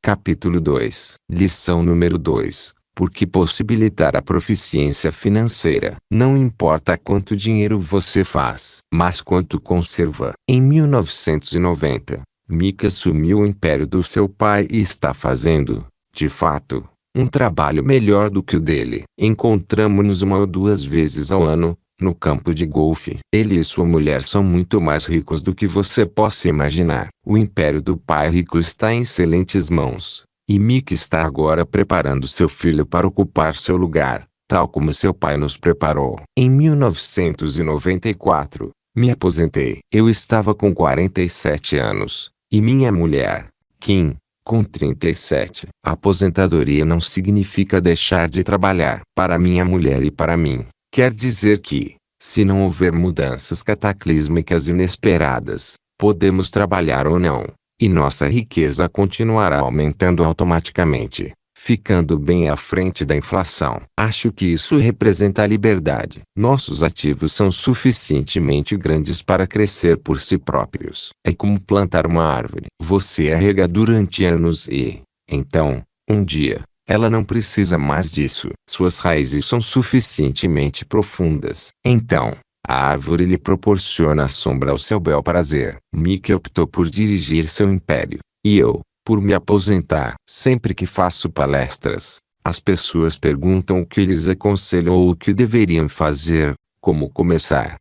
Capítulo 2. Lição número 2. Por que possibilitar a proficiência financeira? Não importa quanto dinheiro você faz, mas quanto conserva. Em 1990, Mick assumiu o império do seu pai e está fazendo, de fato, um trabalho melhor do que o dele. Encontramos-nos uma ou duas vezes ao ano, no campo de golfe. Ele e sua mulher são muito mais ricos do que você possa imaginar. O império do pai rico está em excelentes mãos. E Mick está agora preparando seu filho para ocupar seu lugar, tal como seu pai nos preparou. Em 1994, me aposentei. Eu estava com 47 anos, e minha mulher, Kim, com 37. A aposentadoria não significa deixar de trabalhar. Para minha mulher e para mim, quer dizer que, se não houver mudanças cataclísmicas inesperadas, podemos trabalhar ou não. E nossa riqueza continuará aumentando automaticamente, ficando bem à frente da inflação. Acho que isso representa a liberdade. Nossos ativos são suficientemente grandes para crescer por si próprios. É como plantar uma árvore. Você a rega durante anos e, então, um dia, ela não precisa mais disso. Suas raízes são suficientemente profundas. Então, a árvore lhe proporciona a sombra ao seu bel prazer. Mick optou por dirigir seu império, e eu, por me aposentar. Sempre que faço palestras, as pessoas perguntam o que lhes aconselho ou o que deveriam fazer, como começar.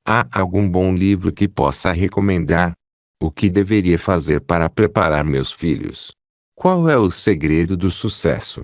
Há algum bom livro que possa recomendar? O que deveria fazer para preparar meus filhos? Qual é o segredo do sucesso?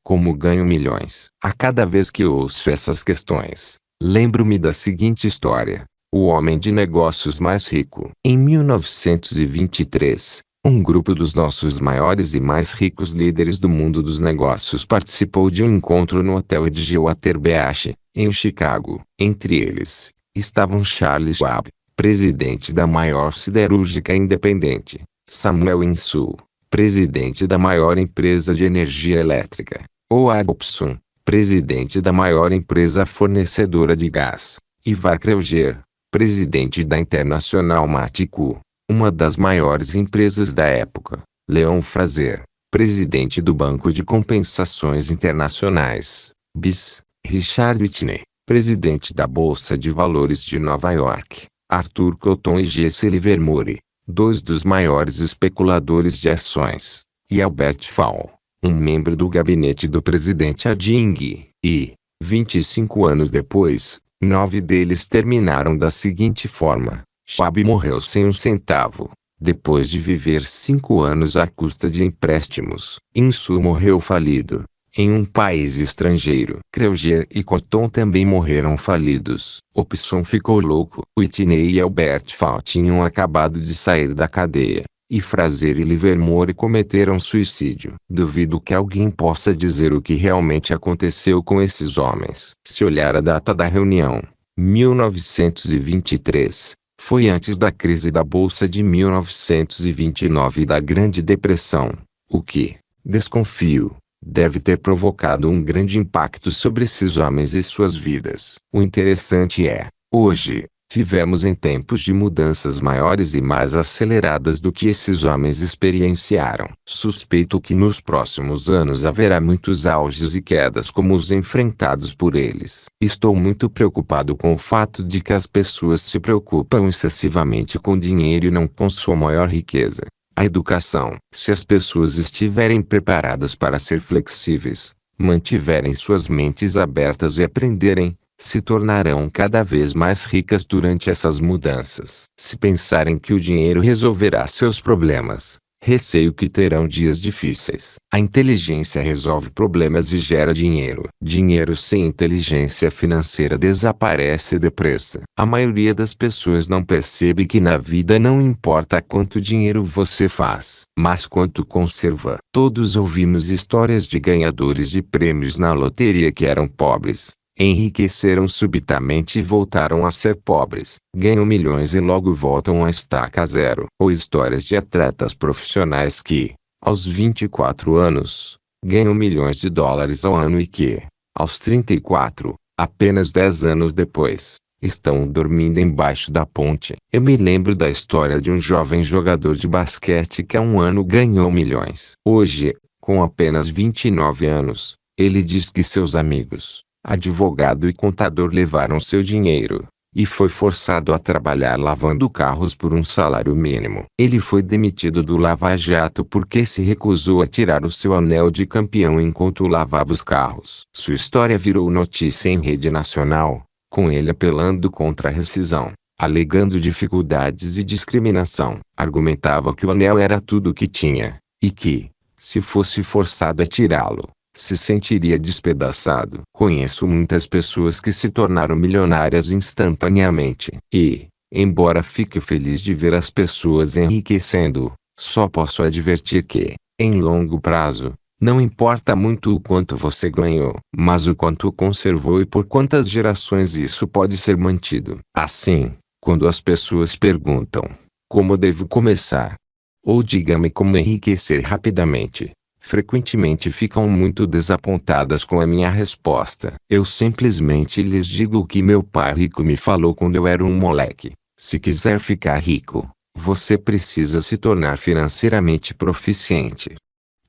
Como ganho milhões? A cada vez que ouço essas questões, lembro-me da seguinte história: o homem de negócios mais rico. Em 1923, um grupo dos nossos maiores e mais ricos líderes do mundo dos negócios participou de um encontro no Hotel Edgewater Beach, em Chicago. Entre eles, estavam Charles Schwab, presidente da maior siderúrgica independente; Samuel Insull, presidente da maior empresa de energia elétrica; Howard Hobson, presidente da maior empresa fornecedora de gás; Ivar Kreuger, presidente da International Matco, uma das maiores empresas da época; Leon Fraser, presidente do Banco de Compensações Internacionais, BIS; Richard Whitney, presidente da Bolsa de Valores de Nova York; Arthur Colton e Jesse Livermore, dois dos maiores especuladores de ações; e Albert Fall, um membro do gabinete do presidente Harding. E, 25 anos depois, 9 deles terminaram da seguinte forma: Schwab morreu sem um centavo, depois de viver 5 anos à custa de empréstimos. Insull morreu falido, em um país estrangeiro. Kreuger e Colton também morreram falidos. Hobson ficou louco. Whitney e Albert Fall tinham acabado de sair da cadeia, e Fraser e Livermore cometeram suicídio. Duvido que alguém possa dizer o que realmente aconteceu com esses homens. Se olhar a data da reunião, 1923, foi antes da crise da Bolsa de 1929 e da Grande Depressão, o que, desconfio, deve ter provocado um grande impacto sobre esses homens e suas vidas. O interessante é, hoje, vivemos em tempos de mudanças maiores e mais aceleradas do que esses homens experienciaram. Suspeito que nos próximos anos haverá muitos auges e quedas como os enfrentados por eles. Estou muito preocupado com o fato de que as pessoas se preocupam excessivamente com dinheiro e não com sua maior riqueza, a educação. Se as pessoas estiverem preparadas para ser flexíveis, mantiverem suas mentes abertas e aprenderem, se tornarão cada vez mais ricas durante essas mudanças. Se pensarem que o dinheiro resolverá seus problemas, receio que terão dias difíceis. A inteligência resolve problemas e gera dinheiro. Dinheiro sem inteligência financeira desaparece depressa. A maioria das pessoas não percebe que na vida não importa quanto dinheiro você faz, mas quanto conserva. Todos ouvimos histórias de ganhadores de prêmios na loteria que eram pobres, enriqueceram subitamente e voltaram a ser pobres. Ganham milhões e logo voltam a estaca zero. Ou histórias de atletas profissionais que, aos 24 anos, ganham milhões de dólares ao ano e que, aos 34, apenas 10 anos depois, Estão dormindo embaixo da ponte. Eu me lembro da história de um jovem jogador de basquete que há um ano ganhou milhões. Hoje, com apenas 29 anos, ele diz que seus amigos, advogado e contador, levaram seu dinheiro e foi forçado a trabalhar lavando carros por um salário mínimo. Ele foi demitido do Lava Jato porque se recusou a tirar o seu anel de campeão enquanto lavava os carros. Sua história virou notícia em rede nacional, com ele apelando contra a rescisão, alegando dificuldades e discriminação. Argumentava que o anel era tudo o que tinha, e que, se fosse forçado a tirá-lo, se sentiria despedaçado. Conheço muitas pessoas que se tornaram milionárias instantaneamente. E, embora fique feliz de ver as pessoas enriquecendo, só posso advertir que, em longo prazo, não importa muito o quanto você ganhou, mas o quanto conservou e por quantas gerações isso pode ser mantido. Assim, quando as pessoas perguntam, como devo começar? Ou diga-me como enriquecer rapidamente, frequentemente ficam muito desapontadas com a minha resposta. Eu simplesmente lhes digo o que meu pai rico me falou quando eu era um moleque. Se quiser ficar rico, você precisa se tornar financeiramente proficiente.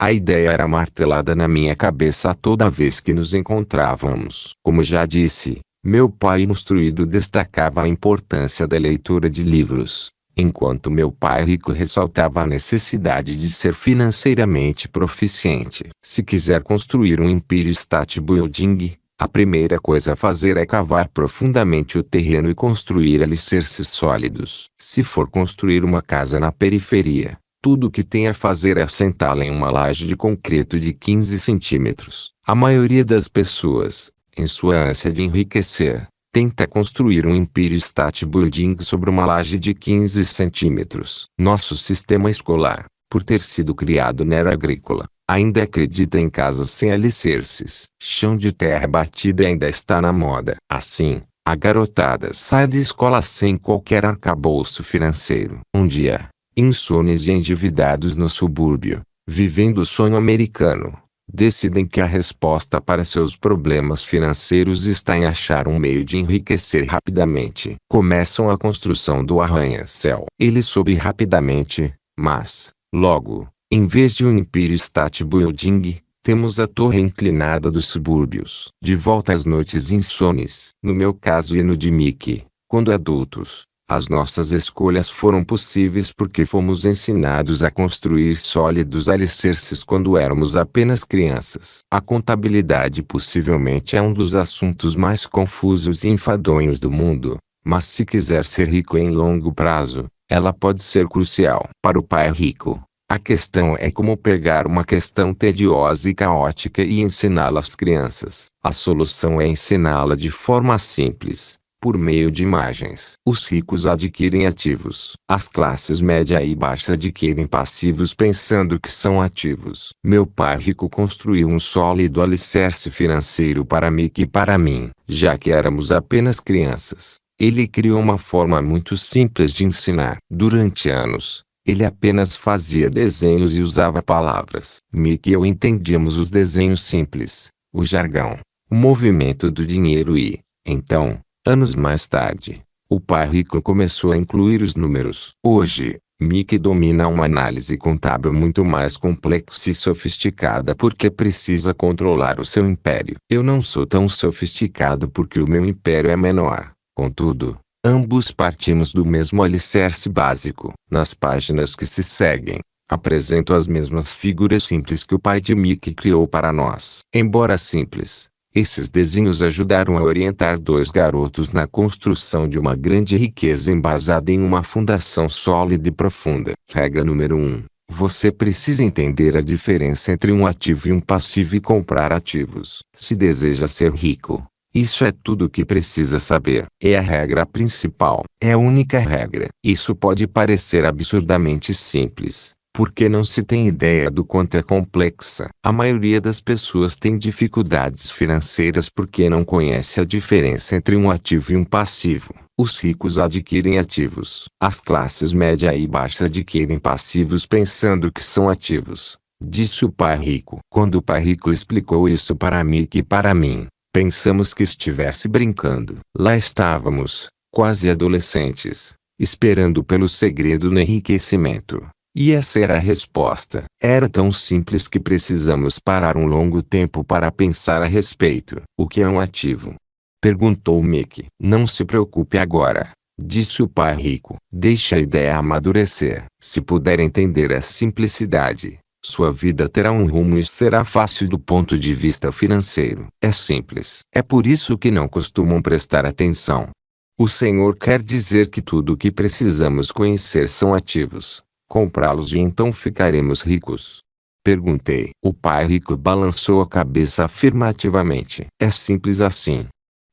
A ideia era martelada na minha cabeça toda vez que nos encontrávamos. Como já disse, meu pai instruído destacava a importância da leitura de livros, enquanto meu pai rico ressaltava a necessidade de ser financeiramente proficiente. Se quiser construir um Empire State Building, a primeira coisa a fazer é cavar profundamente o terreno e construir alicerces sólidos. Se for construir uma casa na periferia, tudo o que tem a fazer é assentá-la em uma laje de concreto de 15 centímetros. A maioria das pessoas, em sua ânsia de enriquecer, tenta construir um Empire State Building sobre uma laje de 15 centímetros. Nosso sistema escolar, por ter sido criado na era agrícola, ainda acredita em casas sem alicerces. Chão de terra batida ainda está na moda. Assim, a garotada sai de escola sem qualquer arcabouço financeiro. Um dia, insônios e endividados no subúrbio, vivendo o sonho americano, decidem que a resposta para seus problemas financeiros está em achar um meio de enriquecer rapidamente. Começam a construção do arranha-céu. Ele sobe rapidamente, mas, logo, em vez de um Empire State Building, temos a torre inclinada dos subúrbios. De volta às noites insones, no meu caso e no de Mickey, quando adultos, as nossas escolhas foram possíveis porque fomos ensinados a construir sólidos alicerces quando éramos apenas crianças. A contabilidade possivelmente é um dos assuntos mais confusos e enfadonhos do mundo, mas se quiser ser rico em longo prazo, ela pode ser crucial. Para o pai rico, a questão é como pegar uma questão tediosa e caótica e ensiná-la às crianças. A solução é ensiná-la de forma simples, por meio de imagens. Os ricos adquirem ativos. As classes média e baixa adquirem passivos pensando que são ativos. Meu pai rico construiu um sólido alicerce financeiro para Mickey e para mim. Já que éramos apenas crianças, ele criou uma forma muito simples de ensinar. Durante anos, ele apenas fazia desenhos e usava palavras. Mickey e eu entendíamos os desenhos simples, o jargão, o movimento do dinheiro e, então, anos mais tarde, o pai rico começou a incluir os números. Hoje, Mickey domina uma análise contábil muito mais complexa e sofisticada porque precisa controlar o seu império. Eu não sou tão sofisticado porque o meu império é menor. Contudo, ambos partimos do mesmo alicerce básico. Nas páginas que se seguem, apresento as mesmas figuras simples que o pai de Mickey criou para nós. Embora simples, esses desenhos ajudaram a orientar dois garotos na construção de uma grande riqueza embasada em uma fundação sólida e profunda. Regra número 1. Você precisa entender a diferença entre um ativo e um passivo e comprar ativos. Se deseja ser rico, isso é tudo o que precisa saber. É a regra principal. É a única regra. Isso pode parecer absurdamente simples, porque não se tem ideia do quanto é complexa. A maioria das pessoas tem dificuldades financeiras porque não conhece a diferença entre um ativo e um passivo. Os ricos adquirem ativos. As classes média e baixa adquirem passivos pensando que são ativos, disse o pai rico. Quando o pai rico explicou isso para Mickey e para mim, Pensamos que estivesse brincando. Lá estávamos, quase adolescentes, esperando pelo segredo no enriquecimento. E essa era a resposta. Era tão simples que precisamos parar um longo tempo para pensar a respeito. O que é um ativo? Perguntou Mickey. Não se preocupe agora, disse o pai rico. Deixe a ideia amadurecer. Se puder entender a simplicidade, sua vida terá um rumo e será fácil do ponto de vista financeiro. É simples. É por isso que não costumam prestar atenção. O Senhor quer dizer que tudo o que precisamos conhecer são ativos. Comprá-los e então ficaremos ricos? Perguntei. O pai rico balançou a cabeça afirmativamente. É simples assim.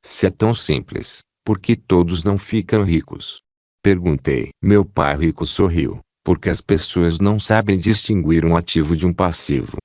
Se é tão simples, por que todos não ficam ricos? Perguntei. Meu pai rico sorriu. Porque as pessoas não sabem distinguir um ativo de um passivo.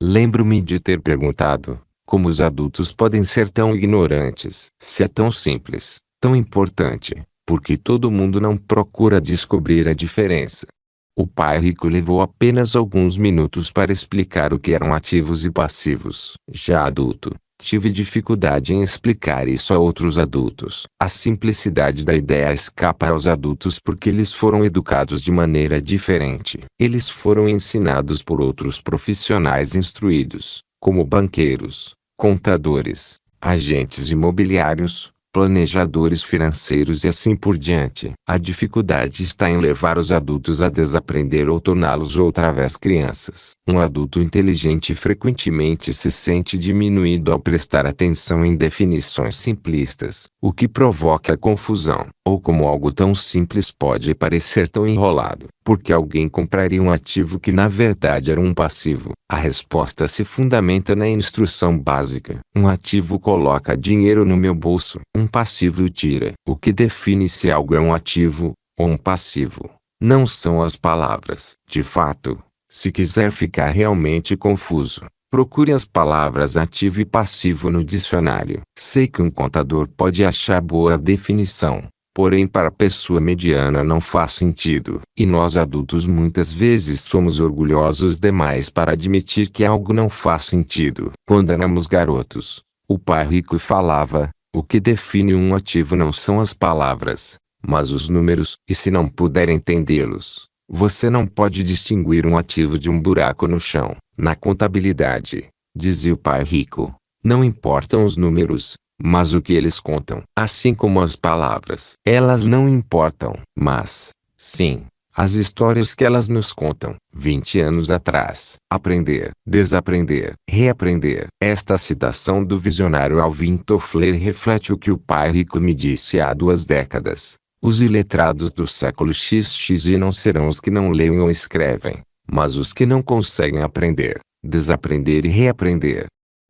Lembro-me de ter perguntado, como os adultos podem ser tão ignorantes? Se é tão simples, tão importante, por que todo mundo não procura descobrir a diferença? O pai rico levou apenas alguns minutos para explicar o que eram ativos e passivos. Já adulto, tive dificuldade em explicar isso a outros adultos. A simplicidade da ideia escapa aos adultos porque eles foram educados de maneira diferente. Eles foram ensinados por outros profissionais instruídos, como banqueiros, contadores, agentes imobiliários, planejadores financeiros e assim por diante. A dificuldade está em levar os adultos a desaprender ou torná-los outra vez crianças. Um adulto inteligente frequentemente se sente diminuído ao prestar atenção em definições simplistas, o que provoca confusão. Ou como algo tão simples pode parecer tão enrolado. Porque alguém compraria um ativo que na verdade era um passivo? A resposta se fundamenta na instrução básica. Um ativo coloca dinheiro no meu bolso. Um passivo o tira. O que define se algo é um ativo ou um passivo não são as palavras. De fato, se quiser ficar realmente confuso, procure as palavras ativo e passivo no dicionário. Sei que um contador pode achar boa a definição. Porém para a pessoa mediana não faz sentido. E nós adultos muitas vezes somos orgulhosos demais para admitir que algo não faz sentido. Quando éramos garotos, o pai rico falava, o que define um ativo não são as palavras, mas os números. E se não puder entendê-los, você não pode distinguir um ativo de um buraco no chão. Na contabilidade, dizia o pai rico, não importam os números, mas o que eles contam. Assim como as palavras. Elas não importam, mas, sim, as histórias que elas nos contam. 20 anos atrás. Aprender, desaprender, reaprender. Esta citação do visionário Alvin Toffler reflete o que o pai rico me disse há 2 décadas. Os iletrados do século XX não serão os que não leem ou escrevem, mas os que não conseguem aprender, desaprender e reaprender.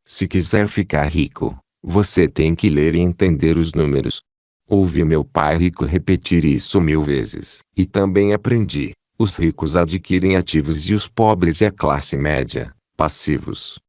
Se quiser ficar rico, você tem que ler e entender os números. Ouvi meu pai rico repetir isso 1000 vezes. E também aprendi. Os ricos adquirem ativos e os pobres e a classe média, passivos.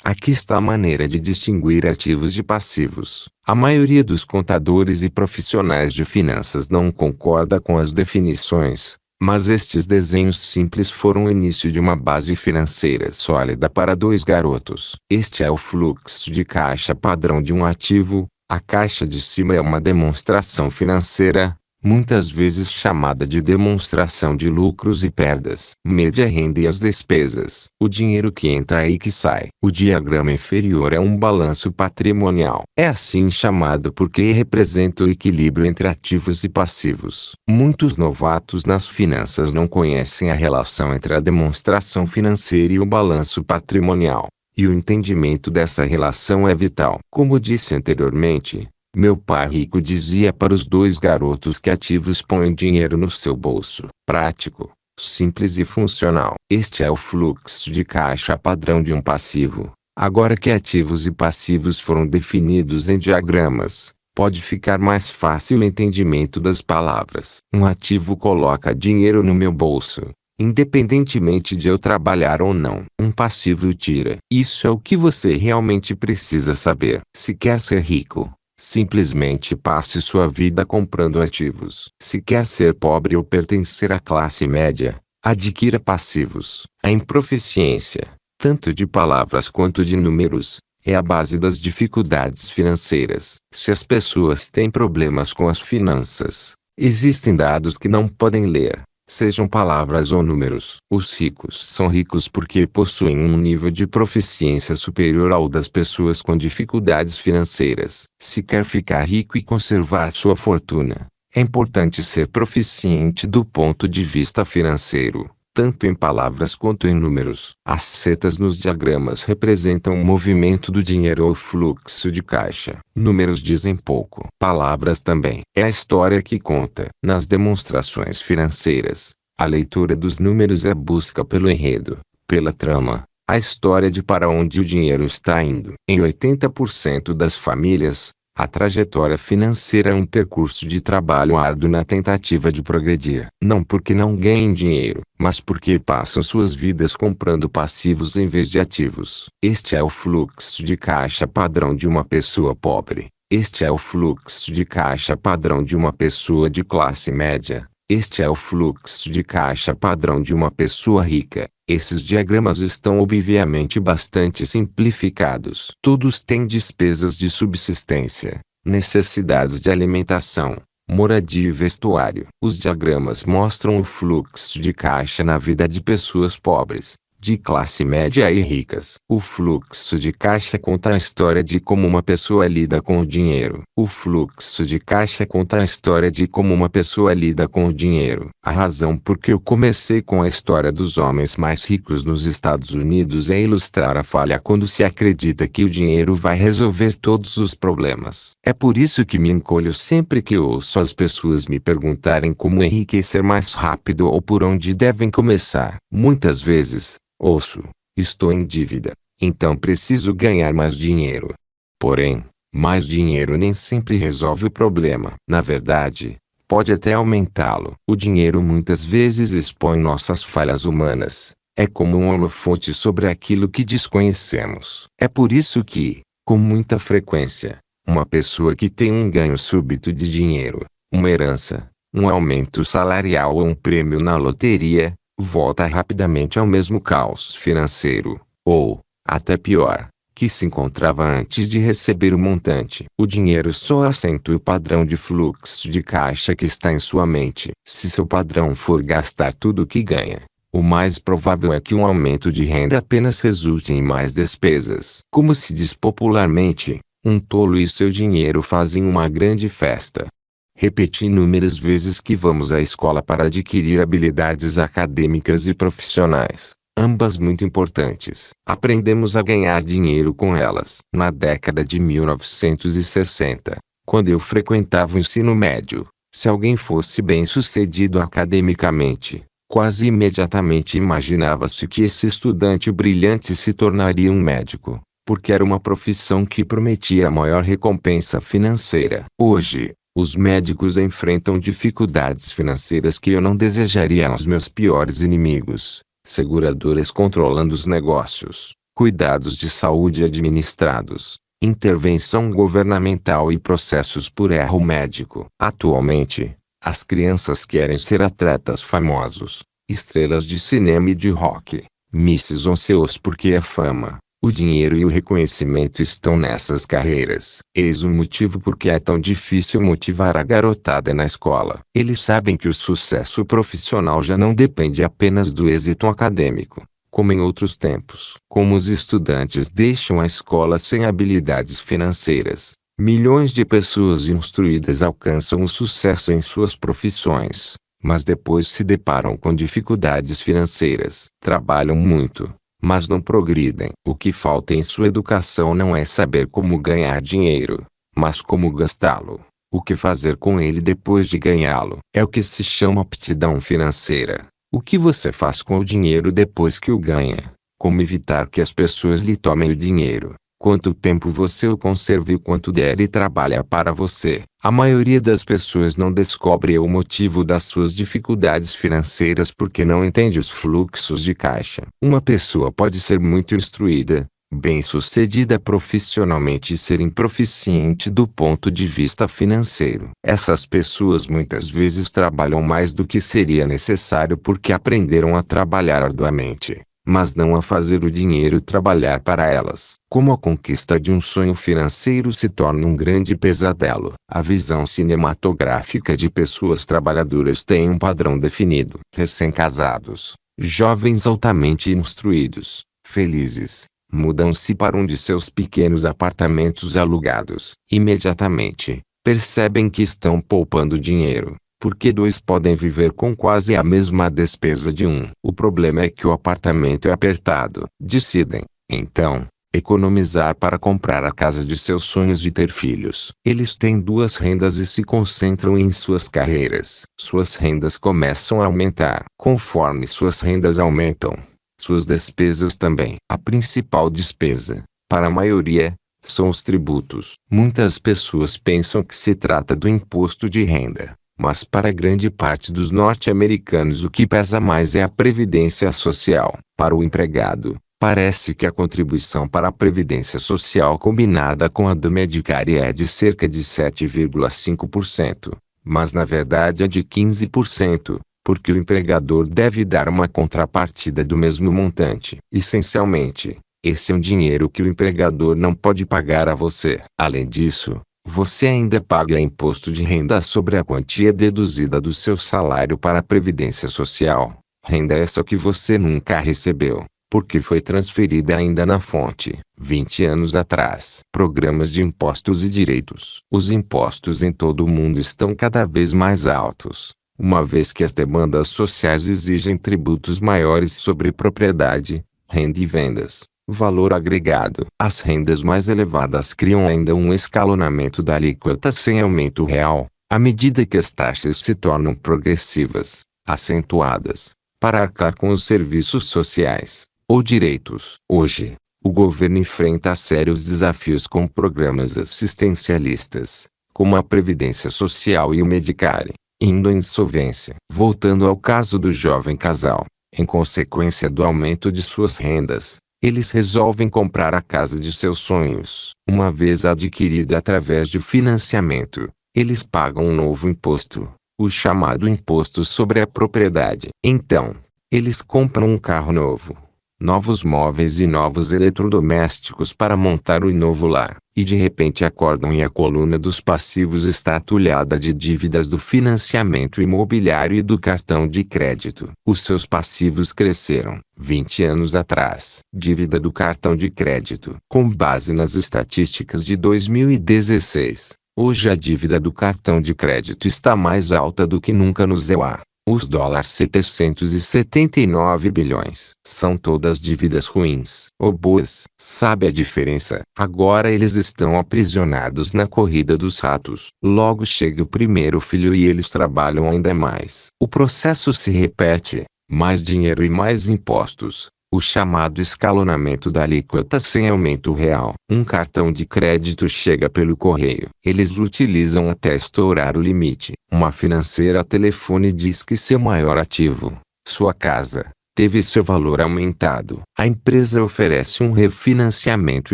Aqui está a maneira de distinguir ativos de passivos. A maioria dos contadores e profissionais de finanças não concorda com as definições, mas estes desenhos simples foram o início de uma base financeira sólida para 2 garotos. Este é o fluxo de caixa padrão de um ativo. A caixa de cima é uma demonstração financeira, muitas vezes chamada de demonstração de lucros e perdas. Mede a renda e as despesas. O dinheiro que entra e que sai. O diagrama inferior é um balanço patrimonial. É assim chamado porque representa o equilíbrio entre ativos e passivos. Muitos novatos nas finanças não conhecem a relação entre a demonstração financeira e o balanço patrimonial. E o entendimento dessa relação é vital. Como disse anteriormente, meu pai rico dizia para os 2 garotos que ativos põem dinheiro no seu bolso. Prático, simples e funcional. Este é o fluxo de caixa padrão de um passivo. Agora que ativos e passivos foram definidos em diagramas, pode ficar mais fácil o entendimento das palavras. Um ativo coloca dinheiro no meu bolso, independentemente de eu trabalhar ou não. Um passivo o tira. Isso é o que você realmente precisa saber. Se quer ser rico, simplesmente passe sua vida comprando ativos. Se quer ser pobre ou pertencer à classe média, adquira passivos. A improficiência, tanto de palavras quanto de números, é a base das dificuldades financeiras. Se as pessoas têm problemas com as finanças, existem dados que não podem ler, sejam palavras ou números. Os ricos são ricos porque possuem um nível de proficiência superior ao das pessoas com dificuldades financeiras. Se quer ficar rico e conservar sua fortuna, é importante ser proficiente do ponto de vista financeiro, tanto em palavras quanto em números. As setas nos diagramas representam o movimento do dinheiro ou fluxo de caixa. Números dizem pouco. Palavras também. É a história que conta. Nas demonstrações financeiras, a leitura dos números é a busca pelo enredo, pela trama, a história de para onde o dinheiro está indo. Em 80% das famílias, a trajetória financeira é um percurso de trabalho árduo na tentativa de progredir. Não porque não ganhem dinheiro, mas porque passam suas vidas comprando passivos em vez de ativos. Este é o fluxo de caixa padrão de uma pessoa pobre. Este é o fluxo de caixa padrão de uma pessoa de classe média. Este é o fluxo de caixa padrão de uma pessoa rica. Esses diagramas estão obviamente bastante simplificados. Todos têm despesas de subsistência, necessidades de alimentação, moradia e vestuário. Os diagramas mostram o fluxo de caixa na vida de pessoas pobres, de classe média e ricas. O fluxo de caixa conta a história de como uma pessoa lida com o dinheiro. O fluxo de caixa conta a história de como uma pessoa lida com o dinheiro. A razão por que eu comecei com a história dos homens mais ricos nos Estados Unidos é ilustrar a falha quando se acredita que o dinheiro vai resolver todos os problemas. É por isso que me encolho sempre que ouço as pessoas me perguntarem como enriquecer mais rápido ou por onde devem começar. Muitas vezes, ouço: estou em dívida, então preciso ganhar mais dinheiro. Porém, mais dinheiro nem sempre resolve o problema. Na verdade, pode até aumentá-lo. O dinheiro muitas vezes expõe nossas falhas humanas. É como um holofote sobre aquilo que desconhecemos. É por isso que, com muita frequência, uma pessoa que tem um ganho súbito de dinheiro, uma herança, um aumento salarial ou um prêmio na loteria, volta rapidamente ao mesmo caos financeiro, ou, até pior, que se encontrava antes de receber o montante. O dinheiro só acentua o padrão de fluxo de caixa que está em sua mente. Se seu padrão for gastar tudo o que ganha, o mais provável é que um aumento de renda apenas resulte em mais despesas. Como se diz popularmente, um tolo e seu dinheiro fazem uma grande festa. Repeti inúmeras vezes que vamos à escola para adquirir habilidades acadêmicas e profissionais, ambas muito importantes. Aprendemos a ganhar dinheiro com elas. Na década de 1960, quando eu frequentava o ensino médio, se alguém fosse bem-sucedido academicamente, quase imediatamente imaginava-se que esse estudante brilhante se tornaria um médico, porque era uma profissão que prometia a maior recompensa financeira. Hoje, os médicos enfrentam dificuldades financeiras que eu não desejaria aos meus piores inimigos: seguradoras controlando os negócios, cuidados de saúde administrados, intervenção governamental e processos por erro médico. Atualmente, as crianças querem ser atletas famosos, estrelas de cinema e de rock, Misses ou CEOs porque a fama, o dinheiro e o reconhecimento estão nessas carreiras. Eis o motivo porque é tão difícil motivar a garotada na escola. Eles sabem que o sucesso profissional já não depende apenas do êxito acadêmico, como em outros tempos. Como os estudantes deixam a escola sem habilidades financeiras, milhões de pessoas instruídas alcançam o sucesso em suas profissões, mas depois se deparam com dificuldades financeiras. Trabalham muito, mas não progridem. O que falta em sua educação não é saber como ganhar dinheiro, mas como gastá-lo. O que fazer com ele depois de ganhá-lo é o que se chama aptidão financeira. O que você faz com o dinheiro depois que o ganha? Como evitar que as pessoas lhe tomem o dinheiro? Quanto tempo você o conserva e quanto dele trabalha para você? A maioria das pessoas não descobre o motivo das suas dificuldades financeiras porque não entende os fluxos de caixa. Uma pessoa pode ser muito instruída, bem-sucedida profissionalmente e ser improficiente do ponto de vista financeiro. Essas pessoas muitas vezes trabalham mais do que seria necessário porque aprenderam a trabalhar arduamente, mas não a fazer o dinheiro trabalhar para elas. Como a conquista de um sonho financeiro se torna um grande pesadelo. A visão cinematográfica de pessoas trabalhadoras tem um padrão definido. Recém-casados, jovens altamente instruídos, felizes, mudam-se para um de seus pequenos apartamentos alugados. Imediatamente, percebem que estão poupando dinheiro, porque dois podem viver com quase a mesma despesa de um. O problema é que o apartamento é apertado. Decidem, então, economizar para comprar a casa de seus sonhos de ter filhos. Eles têm duas rendas e se concentram em suas carreiras. Suas rendas começam a aumentar. Conforme suas rendas aumentam, suas despesas também. A principal despesa, para a maioria, são os tributos. Muitas pessoas pensam que se trata do imposto de renda, mas para grande parte dos norte-americanos o que pesa mais é a previdência social. Para o empregado, parece que a contribuição para a previdência social combinada com a do Medicare é de cerca de 7,5%, mas na verdade é de 15%. Porque o empregador deve dar uma contrapartida do mesmo montante. Essencialmente, esse é um dinheiro que o empregador não pode pagar a você. Além disso, você ainda paga imposto de renda sobre a quantia deduzida do seu salário para a Previdência Social. Renda essa que você nunca recebeu, porque foi transferida ainda na fonte, 20 anos atrás. Programas de impostos e direitos. Os impostos em todo o mundo estão cada vez mais altos, uma vez que as demandas sociais exigem tributos maiores sobre propriedade, renda e vendas. Valor agregado. As rendas mais elevadas criam ainda um escalonamento da alíquota sem aumento real, à medida que as taxas se tornam progressivas, acentuadas, para arcar com os serviços sociais, ou direitos. Hoje, o governo enfrenta sérios desafios com programas assistencialistas, como a Previdência Social e o Medicare, indo à insolvência. Voltando ao caso do jovem casal, em consequência do aumento de suas rendas, eles resolvem comprar a casa de seus sonhos. Uma vez adquirida através de financiamento, eles pagam um novo imposto, o chamado Imposto sobre a Propriedade. Então, eles compram um carro novo, novos móveis e novos eletrodomésticos para montar o novo lar. E de repente acordam e a coluna dos passivos está atulhada de dívidas do financiamento imobiliário e do cartão de crédito. Os seus passivos cresceram, 20 anos atrás. Dívida do cartão de crédito. Com base nas estatísticas de 2016, hoje a dívida do cartão de crédito está mais alta do que nunca no ZEUA. Os dólares 779 bilhões. São todas dívidas ruins ou boas. Sabe a diferença? Agora eles estão aprisionados na corrida dos ratos. Logo chega o primeiro filho e eles trabalham ainda mais. O processo se repete. Mais dinheiro e mais impostos. O chamado escalonamento da alíquota sem aumento real. Um cartão de crédito chega pelo correio. Eles utilizam até estourar o limite. Uma financeira telefone diz que seu maior ativo, sua casa, teve seu valor aumentado. A empresa oferece um refinanciamento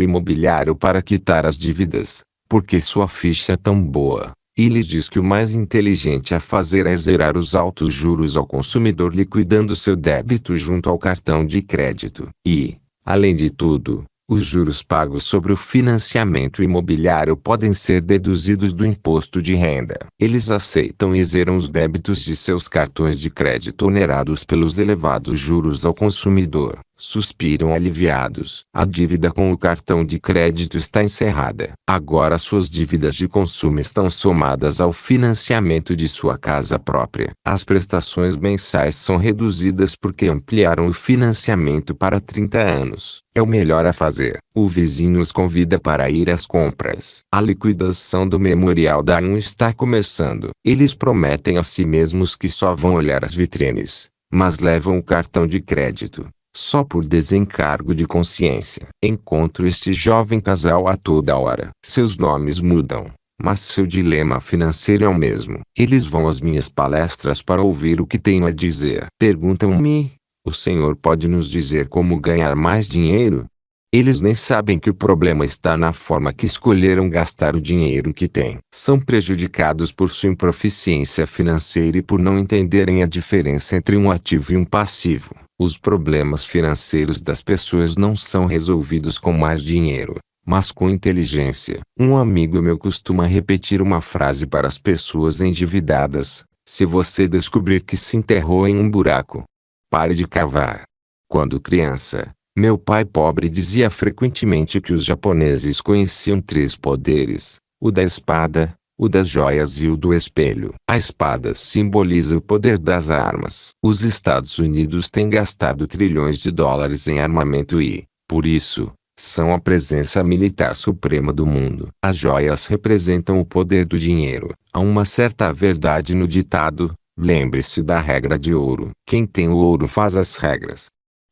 imobiliário para quitar as dívidas, porque sua ficha é tão boa. E lhe diz que o mais inteligente a fazer é zerar os altos juros ao consumidor liquidando seu débito junto ao cartão de crédito. E, além de tudo, os juros pagos sobre o financiamento imobiliário podem ser deduzidos do imposto de renda. Eles aceitam e zeram os débitos de seus cartões de crédito onerados pelos elevados juros ao consumidor. Suspiram aliviados. A dívida com o cartão de crédito está encerrada. Agora suas dívidas de consumo estão somadas ao financiamento de sua casa própria. As prestações mensais são reduzidas porque ampliaram o financiamento para 30 anos. É o melhor a fazer. O vizinho os convida para ir às compras. A liquidação do Memorial da A1 está começando. Eles prometem a si mesmos que só vão olhar as vitrines, mas levam o cartão de crédito, só por desencargo de consciência. Encontro este jovem casal a toda hora. Seus nomes mudam, mas seu dilema financeiro é o mesmo. Eles vão às minhas palestras para ouvir o que tenho a dizer. Perguntam-me: o senhor pode nos dizer como ganhar mais dinheiro? Eles nem sabem que o problema está na forma que escolheram gastar o dinheiro que têm. São prejudicados por sua improficiência financeira e por não entenderem a diferença entre um ativo e um passivo. Os problemas financeiros das pessoas não são resolvidos com mais dinheiro, mas com inteligência. Um amigo meu costuma repetir uma frase para as pessoas endividadas: se você descobrir que se enterrou em um buraco, pare de cavar. Quando criança, meu pai pobre dizia frequentemente que os japoneses conheciam 3 poderes: o da espada, o das joias e o do espelho. A espada simboliza o poder das armas. Os Estados Unidos têm gastado trilhões de dólares em armamento e, por isso, são a presença militar suprema do mundo. As joias representam o poder do dinheiro. Há uma certa verdade no ditado: lembre-se da regra de ouro. Quem tem o ouro faz as regras.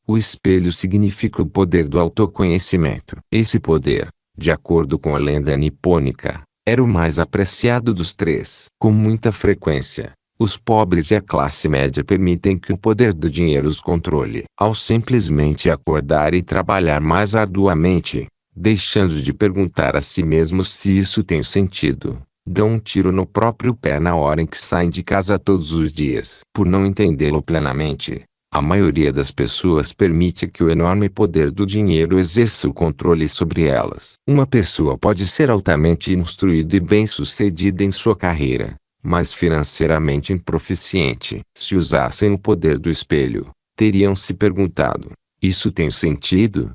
O espelho significa o poder do autoconhecimento. Esse poder, de acordo com a lenda nipônica, era o mais apreciado dos 3. Com muita frequência, os pobres e a classe média permitem que o poder do dinheiro os controle. Ao simplesmente acordar e trabalhar mais arduamente, deixando de perguntar a si mesmos se isso tem sentido, dão um tiro no próprio pé na hora em que saem de casa todos os dias. Por não entendê-lo plenamente, a maioria das pessoas permite que o enorme poder do dinheiro exerça o controle sobre elas. Uma pessoa pode ser altamente instruída e bem-sucedida em sua carreira, mas financeiramente improficiente. Se usassem o poder do espelho, teriam se perguntado: isso tem sentido?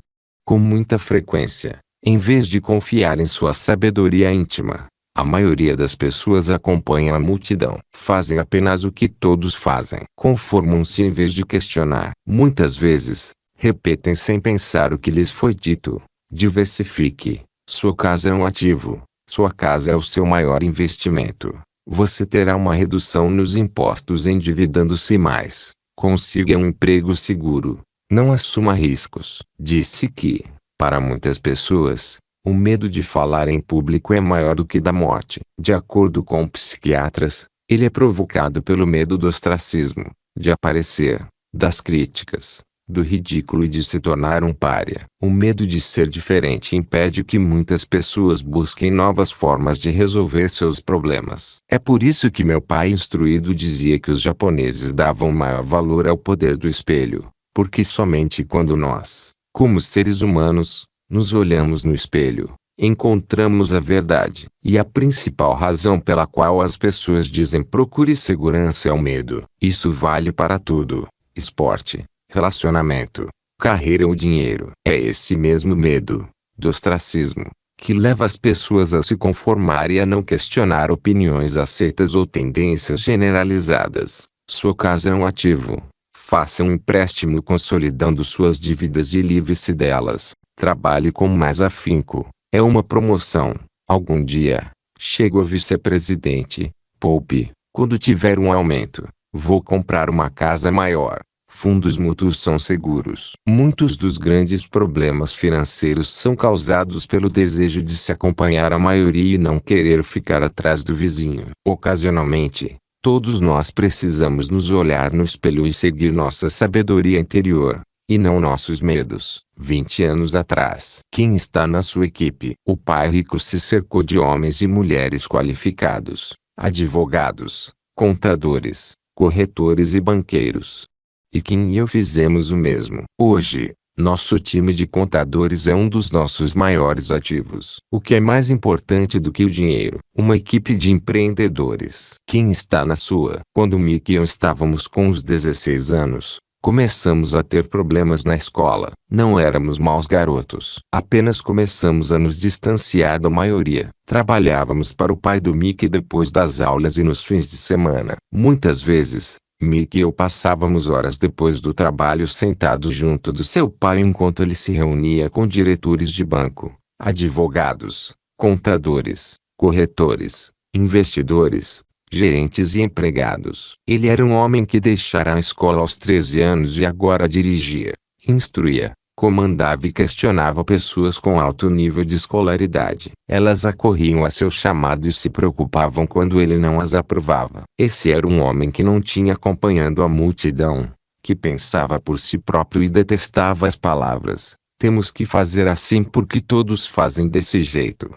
Com muita frequência, em vez de confiar em sua sabedoria íntima, a maioria das pessoas acompanha a multidão. Fazem apenas o que todos fazem. Conformam-se em vez de questionar. Muitas vezes, repetem sem pensar o que lhes foi dito. Diversifique. Sua casa é um ativo. Sua casa é o seu maior investimento. Você terá uma redução nos impostos endividando-se mais. Consiga um emprego seguro. Não assuma riscos. Disse que, para muitas pessoas, o medo de falar em público é maior do que da morte. De acordo com psiquiatras, ele é provocado pelo medo do ostracismo, de aparecer, das críticas, do ridículo e de se tornar um pária. O medo de ser diferente impede que muitas pessoas busquem novas formas de resolver seus problemas. É por isso que meu pai instruído dizia que os japoneses davam maior valor ao poder do espelho, porque somente quando nós, como seres humanos, nos olhamos no espelho, encontramos a verdade. E a principal razão pela qual as pessoas dizem procure segurança é o medo. Isso vale para tudo: esporte, relacionamento, carreira ou dinheiro. É esse mesmo medo, do ostracismo, que leva as pessoas a se conformar e a não questionar opiniões aceitas ou tendências generalizadas. Sua casa é um ativo. Faça um empréstimo consolidando suas dívidas e livre-se delas. Trabalhe com mais afinco. É uma promoção. Algum dia, chego a vice-presidente. Poupe. Quando tiver um aumento, vou comprar uma casa maior. Fundos mútuos são seguros. Muitos dos grandes problemas financeiros são causados pelo desejo de se acompanhar a maioria e não querer ficar atrás do vizinho. Ocasionalmente, todos nós precisamos nos olhar no espelho e seguir nossa sabedoria interior, e não nossos medos. 20 anos atrás. Quem está na sua equipe? O pai rico se cercou de homens e mulheres qualificados, advogados, contadores, corretores e banqueiros. E Kim e eu fizemos o mesmo. Hoje, nosso time de contadores é um dos nossos maiores ativos. O que é mais importante do que o dinheiro? Uma equipe de empreendedores. Quem está na sua? Quando Mick e eu estávamos com uns 16 anos, começamos a ter problemas na escola. Não éramos maus garotos. Apenas começamos a nos distanciar da maioria. Trabalhávamos para o pai do Mickey depois das aulas e nos fins de semana. Muitas vezes, Mickey e eu passávamos horas depois do trabalho sentados junto do seu pai enquanto ele se reunia com diretores de banco, advogados, contadores, corretores, investidores, gerentes e empregados. Ele era um homem que deixara a escola aos 13 anos e agora dirigia, instruía, comandava e questionava pessoas com alto nível de escolaridade. Elas acorriam a seu chamado e se preocupavam quando ele não as aprovava. Esse era um homem que não tinha acompanhando a multidão, que pensava por si próprio e detestava as palavras: temos que fazer assim porque todos fazem desse jeito.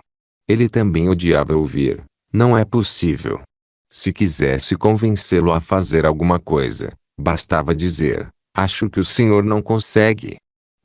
Ele também odiava ouvir: não é possível. Se quisesse convencê-lo a fazer alguma coisa, bastava dizer: Acho que o senhor não consegue.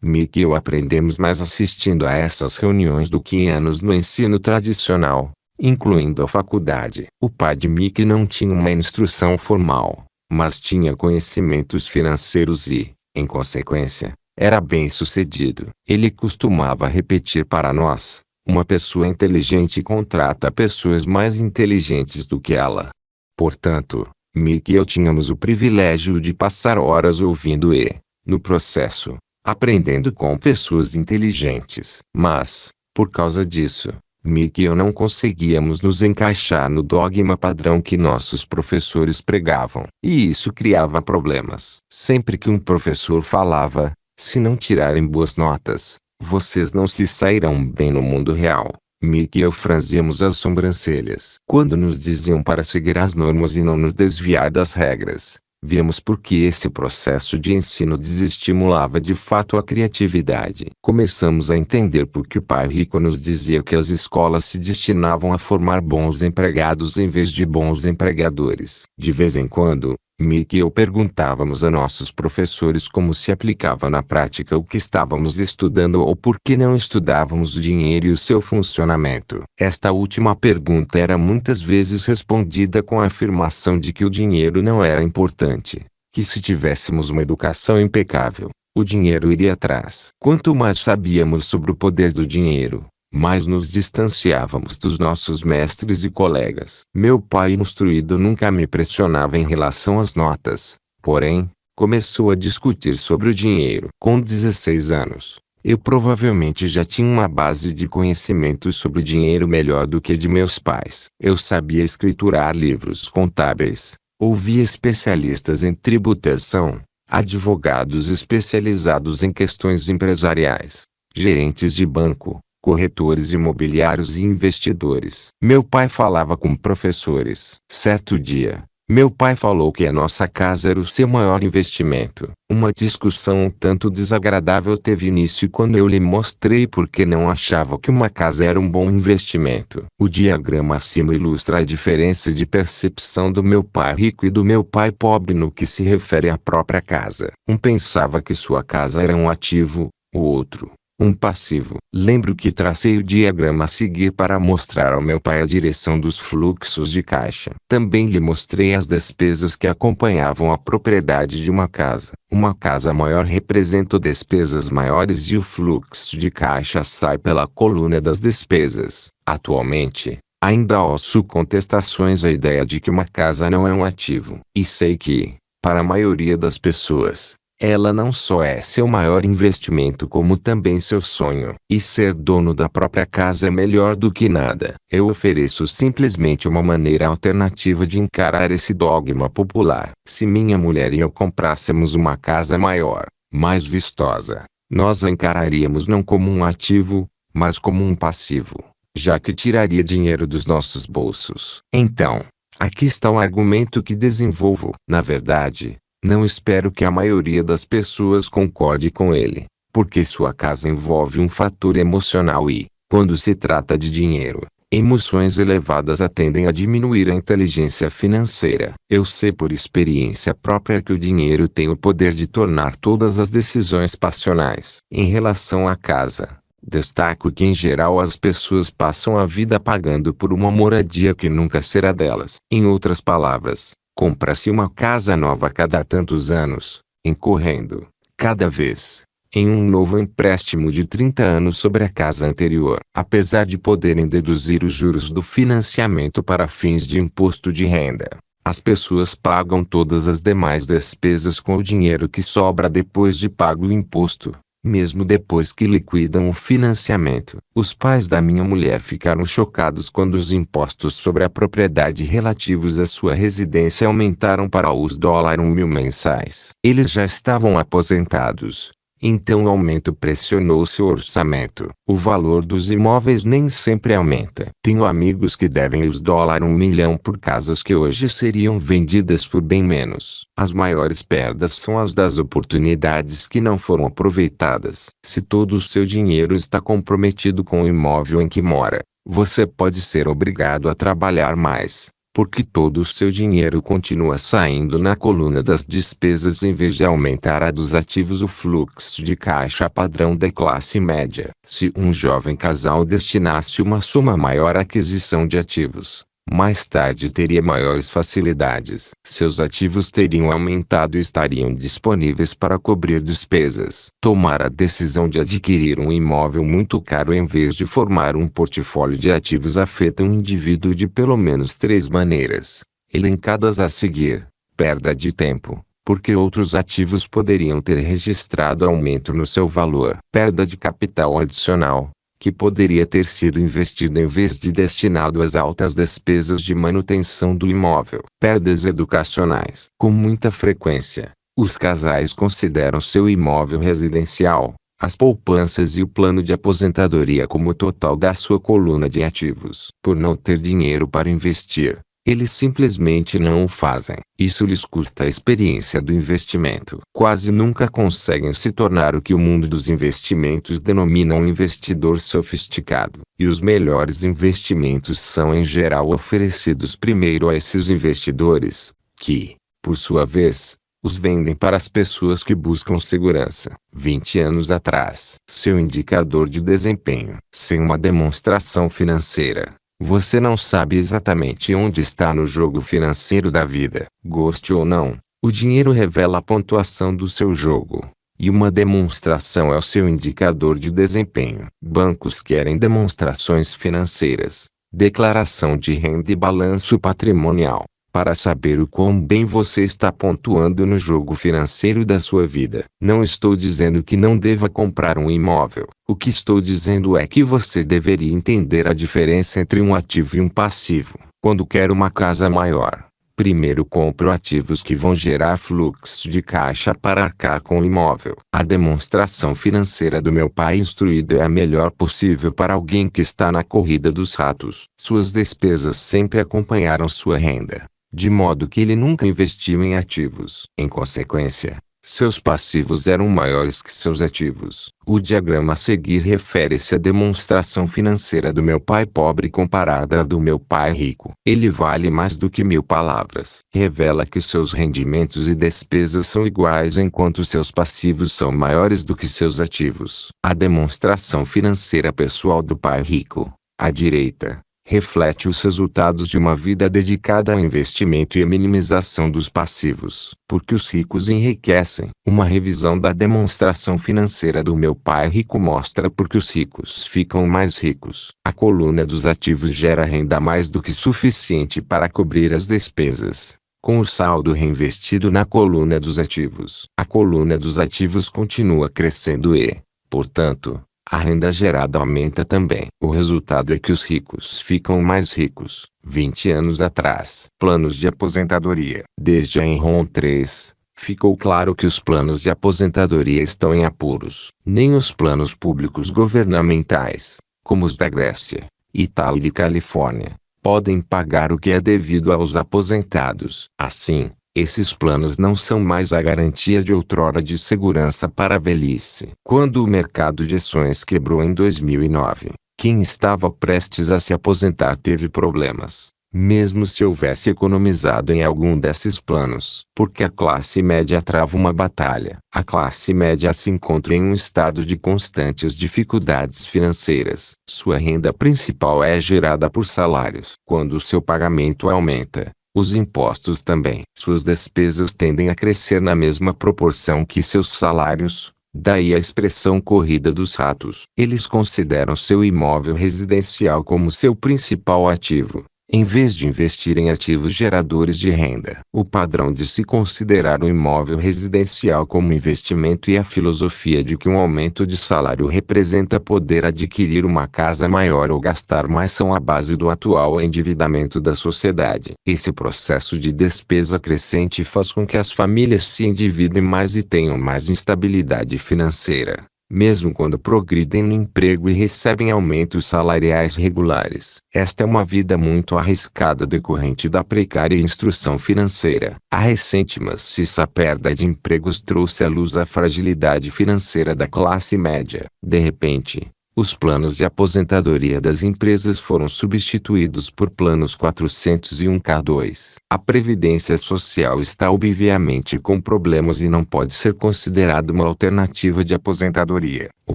Mick e eu aprendemos mais assistindo a essas reuniões do que em anos no ensino tradicional, incluindo a faculdade. O pai de Mick não tinha uma instrução formal, mas tinha conhecimentos financeiros e, em consequência, era bem-sucedido. Ele costumava repetir para nós: uma pessoa inteligente contrata pessoas mais inteligentes do que ela. Portanto, Mick e eu tínhamos o privilégio de passar horas ouvindo e, no processo, aprendendo com pessoas inteligentes. Mas, por causa disso, Mick e eu não conseguíamos nos encaixar no dogma padrão que nossos professores pregavam. E isso criava problemas. Sempre que um professor falava: se não tirarem boas notas, vocês não se sairão bem no mundo real, Mick e eu franzíamos as sobrancelhas. Quando nos diziam para seguir as normas e não nos desviar das regras, víamos por que esse processo de ensino desestimulava de fato a criatividade. Começamos a entender por que o pai rico nos dizia que as escolas se destinavam a formar bons empregados em vez de bons empregadores. De vez em quando, Mick e eu perguntávamos a nossos professores como se aplicava na prática o que estávamos estudando ou por que não estudávamos o dinheiro e o seu funcionamento. Esta última pergunta era muitas vezes respondida com a afirmação de que o dinheiro não era importante, que se tivéssemos uma educação impecável, o dinheiro iria atrás. Quanto mais sabíamos sobre o poder do dinheiro, mais nos distanciávamos dos nossos mestres e colegas. Meu pai instruído nunca me pressionava em relação às notas, porém, começou a discutir sobre o dinheiro. Com 16 anos, eu provavelmente já tinha uma base de conhecimentos sobre o dinheiro melhor do que a de meus pais. Eu sabia escriturar livros contábeis, ouvia especialistas em tributação, advogados especializados em questões empresariais, gerentes de banco, corretores imobiliários e investidores. Meu pai falava com professores. Certo dia, meu pai falou que a nossa casa era o seu maior investimento. Uma discussão um tanto desagradável teve início quando eu lhe mostrei por que não achava que uma casa era um bom investimento. O diagrama acima ilustra a diferença de percepção do meu pai rico e do meu pai pobre no que se refere à própria casa. Um pensava que sua casa era um ativo, o outro um passivo. Lembro que tracei o diagrama a seguir para mostrar ao meu pai a direção dos fluxos de caixa. Também lhe mostrei as despesas que acompanhavam a propriedade de uma casa. Uma casa maior representa despesas maiores e o fluxo de caixa sai pela coluna das despesas. Atualmente, ainda ouço contestações à ideia de que uma casa não é um ativo. E sei que, para a maioria das pessoas, ela não só é seu maior investimento como também seu sonho. E ser dono da própria casa é melhor do que nada. Eu ofereço simplesmente uma maneira alternativa de encarar esse dogma popular. Se minha mulher e eu comprássemos uma casa maior, mais vistosa, nós a encararíamos não como um ativo, mas como um passivo, já que tiraria dinheiro dos nossos bolsos. Então, aqui está o argumento que desenvolvo. Na verdade, não espero que a maioria das pessoas concorde com ele, porque sua casa envolve um fator emocional e, quando se trata de dinheiro, emoções elevadas tendem a diminuir a inteligência financeira. Eu sei por experiência própria que o dinheiro tem o poder de tornar todas as decisões passionais. Em relação à casa, destaco que em geral as pessoas passam a vida pagando por uma moradia que nunca será delas. Em outras palavras, compra-se uma casa nova a cada tantos anos, incorrendo, cada vez, em um novo empréstimo de 30 anos sobre a casa anterior. Apesar de poderem deduzir os juros do financiamento para fins de imposto de renda, as pessoas pagam todas as demais despesas com o dinheiro que sobra depois de pago o imposto, mesmo depois que liquidam o financiamento. Os pais da minha mulher ficaram chocados quando os impostos sobre a propriedade relativos à sua residência aumentaram para os $1.000 mensais. Eles já estavam aposentados, então o aumento pressionou seu orçamento. O valor dos imóveis nem sempre aumenta. Tenho amigos que devem os $1 milhão por casas que hoje seriam vendidas por bem menos. As maiores perdas são as das oportunidades que não foram aproveitadas. Se todo o seu dinheiro está comprometido com o imóvel em que mora, você pode ser obrigado a trabalhar mais, Porque todo o seu dinheiro continua saindo na coluna das despesas em vez de aumentar a dos ativos. O fluxo de caixa padrão da classe média. Se um jovem casal destinasse uma soma maior à aquisição de ativos, mais tarde teria maiores facilidades. Seus ativos teriam aumentado e estariam disponíveis para cobrir despesas. Tomar a decisão de adquirir um imóvel muito caro em vez de formar um portfólio de ativos afeta um indivíduo de pelo menos 3 maneiras, elencadas a seguir. Perda de tempo, porque outros ativos poderiam ter registrado aumento no seu valor. Perda de capital adicional, que poderia ter sido investido em vez de destinado às altas despesas de manutenção do imóvel. Perdas educacionais. Com muita frequência, os casais consideram seu imóvel residencial, as poupanças e o plano de aposentadoria como o total da sua coluna de ativos. Por não ter dinheiro para investir, eles simplesmente não o fazem. Isso lhes custa a experiência do investimento. Quase nunca conseguem se tornar o que o mundo dos investimentos denomina um investidor sofisticado. E os melhores investimentos são em geral oferecidos primeiro a esses investidores, que, por sua vez, os vendem para as pessoas que buscam segurança. 20 anos atrás, seu indicador de desempenho. Sem uma demonstração financeira, você não sabe exatamente onde está no jogo financeiro da vida. Goste ou não, o dinheiro revela a pontuação do seu jogo. E uma demonstração é o seu indicador de desempenho. Bancos querem demonstrações financeiras, declaração de renda e balanço patrimonial, para saber o quão bem você está pontuando no jogo financeiro da sua vida. Não estou dizendo que não deva comprar um imóvel. O que estou dizendo é que você deveria entender a diferença entre um ativo e um passivo. Quando quer uma casa maior, primeiro compro ativos que vão gerar fluxo de caixa para arcar com o imóvel. A demonstração financeira do meu pai instruído é a melhor possível para alguém que está na corrida dos ratos. Suas despesas sempre acompanharam sua renda, de modo que ele nunca investiu em ativos. Em consequência, seus passivos eram maiores que seus ativos. O diagrama a seguir refere-se à demonstração financeira do meu pai pobre comparada à do meu pai rico. Ele vale mais do que 1000 palavras. Revela que seus rendimentos e despesas são iguais enquanto seus passivos são maiores do que seus ativos. A demonstração financeira pessoal do pai rico, à direita, reflete os resultados de uma vida dedicada ao investimento e à minimização dos passivos. Porque os ricos enriquecem. Uma revisão da demonstração financeira do meu pai rico mostra porque os ricos ficam mais ricos. A coluna dos ativos gera renda mais do que suficiente para cobrir as despesas, com o saldo reinvestido na coluna dos ativos. A coluna dos ativos continua crescendo e, portanto, a renda gerada aumenta também. O resultado é que os ricos ficam mais ricos. 20 anos atrás. Planos de aposentadoria. Desde a Enron 3, ficou claro que os planos de aposentadoria estão em apuros. Nem os planos públicos governamentais, como os da Grécia, Itália e Califórnia, podem pagar o que é devido aos aposentados. Assim, esses planos não são mais a garantia de outrora de segurança para a velhice. Quando o mercado de ações quebrou em 2009, quem estava prestes a se aposentar teve problemas, mesmo se houvesse economizado em algum desses planos. Porque a classe média trava uma batalha. A classe média se encontra em um estado de constantes dificuldades financeiras. Sua renda principal é gerada por salários. Quando o seu pagamento aumenta, os impostos também. Suas despesas tendem a crescer na mesma proporção que seus salários, daí a expressão corrida dos ratos. Eles consideram seu imóvel residencial como seu principal ativo, em vez de investir em ativos geradores de renda. O padrão de se considerar o imóvel residencial como investimento e a filosofia de que um aumento de salário representa poder adquirir uma casa maior ou gastar mais são a base do atual endividamento da sociedade. Esse processo de despesa crescente faz com que as famílias se endividem mais e tenham mais instabilidade financeira, mesmo quando progridem no emprego e recebem aumentos salariais regulares. Esta é uma vida muito arriscada decorrente da precária instrução financeira. A recente maciça perda de empregos trouxe à luz a fragilidade financeira da classe média. De repente, Os planos de aposentadoria das empresas foram substituídos por planos 401(k)(2). A Previdência Social está obviamente com problemas e não pode ser considerada uma alternativa de aposentadoria. O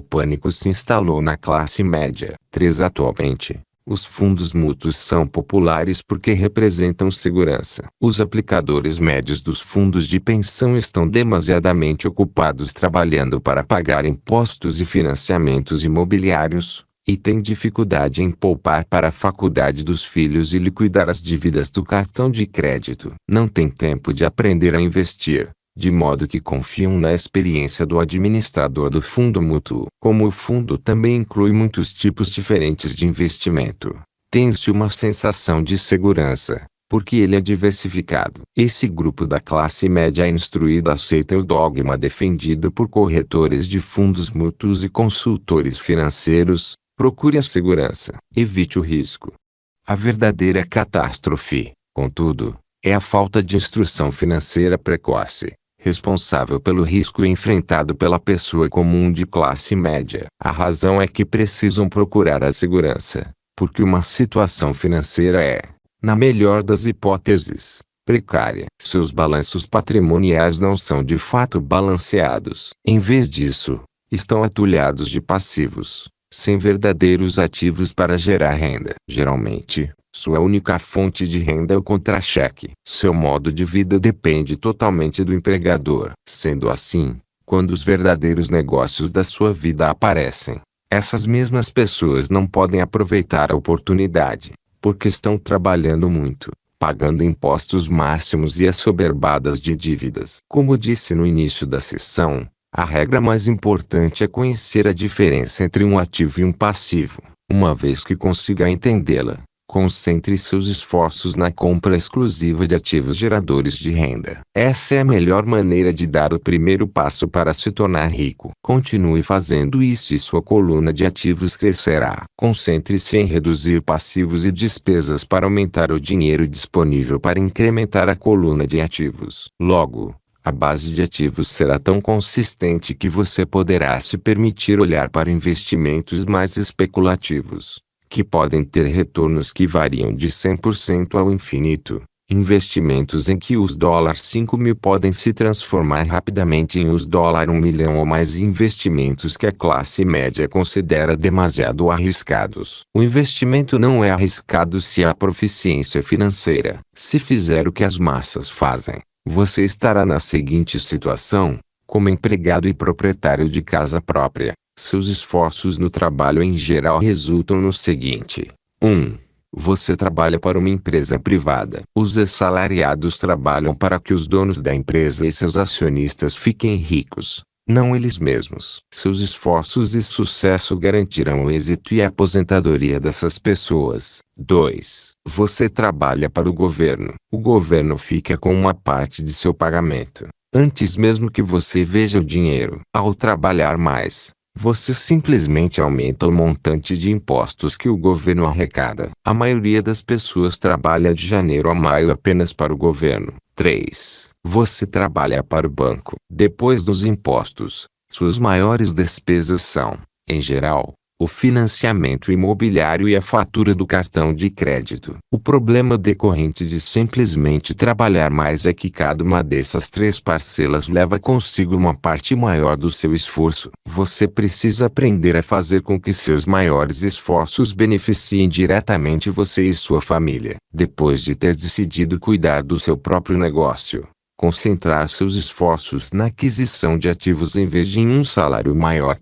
pânico se instalou na classe média. 3. Atualmente, os fundos mútuos são populares porque representam segurança. Os aplicadores médios dos fundos de pensão estão demasiadamente ocupados trabalhando para pagar impostos e financiamentos imobiliários, e têm dificuldade em poupar para a faculdade dos filhos e liquidar as dívidas do cartão de crédito. Não têm tempo de aprender a investir, de modo que confiam na experiência do administrador do fundo mútuo. Como o fundo também inclui muitos tipos diferentes de investimento, tem-se uma sensação de segurança, porque ele é diversificado. Esse grupo da classe média instruída aceita o dogma defendido por corretores de fundos mútuos e consultores financeiros: procure a segurança, evite o risco. A verdadeira catástrofe, contudo, é a falta de instrução financeira precoce, responsável pelo risco enfrentado pela pessoa comum de classe média. A razão é que precisam procurar a segurança, porque uma situação financeira é, na melhor das hipóteses, precária. Seus balanços patrimoniais não são de fato balanceados. Em vez disso, estão atulhados de passivos, sem verdadeiros ativos para gerar renda. Geralmente, sua única fonte de renda é o contra-cheque. Seu modo de vida depende totalmente do empregador. Sendo assim, quando os verdadeiros negócios da sua vida aparecem, essas mesmas pessoas não podem aproveitar a oportunidade, porque estão trabalhando muito, pagando impostos máximos e assoberbadas de dívidas. Como disse no início da sessão, a regra mais importante é conhecer a diferença entre um ativo e um passivo. Uma vez que consiga entendê-la, concentre seus esforços na compra exclusiva de ativos geradores de renda. Essa é a melhor maneira de dar o primeiro passo para se tornar rico. Continue fazendo isso e sua coluna de ativos crescerá. Concentre-se em reduzir passivos e despesas para aumentar o dinheiro disponível para incrementar a coluna de ativos. Logo, a base de ativos será tão consistente que você poderá se permitir olhar para investimentos mais especulativos, que podem ter retornos que variam de 100% ao infinito. Investimentos em que os $5.000 podem se transformar rapidamente em os $1 milhão ou mais, investimentos que a classe média considera demasiado arriscados. O investimento não é arriscado se há proficiência financeira. Se fizer o que as massas fazem, você estará na seguinte situação: como empregado e proprietário de casa própria, seus esforços no trabalho em geral resultam no seguinte: 1. Você trabalha para uma empresa privada. Os assalariados trabalham para que os donos da empresa e seus acionistas fiquem ricos, não eles mesmos. Seus esforços e sucesso garantirão o êxito e a aposentadoria dessas pessoas. 2. Você trabalha para o governo. O governo fica com uma parte de seu pagamento, antes mesmo que você veja o dinheiro. Ao trabalhar mais, você simplesmente aumenta o montante de impostos que o governo arrecada. A maioria das pessoas trabalha de janeiro a maio apenas para o governo. 3. Você trabalha para o banco. Depois dos impostos, suas maiores despesas são, em geral, o financiamento imobiliário e a fatura do cartão de crédito. O problema decorrente de simplesmente trabalhar mais é que cada uma dessas três parcelas leva consigo uma parte maior do seu esforço. Você precisa aprender a fazer com que seus maiores esforços beneficiem diretamente você e sua família. Depois de ter decidido cuidar do seu próprio negócio, concentrar seus esforços na aquisição de ativos em vez de em um salário maior.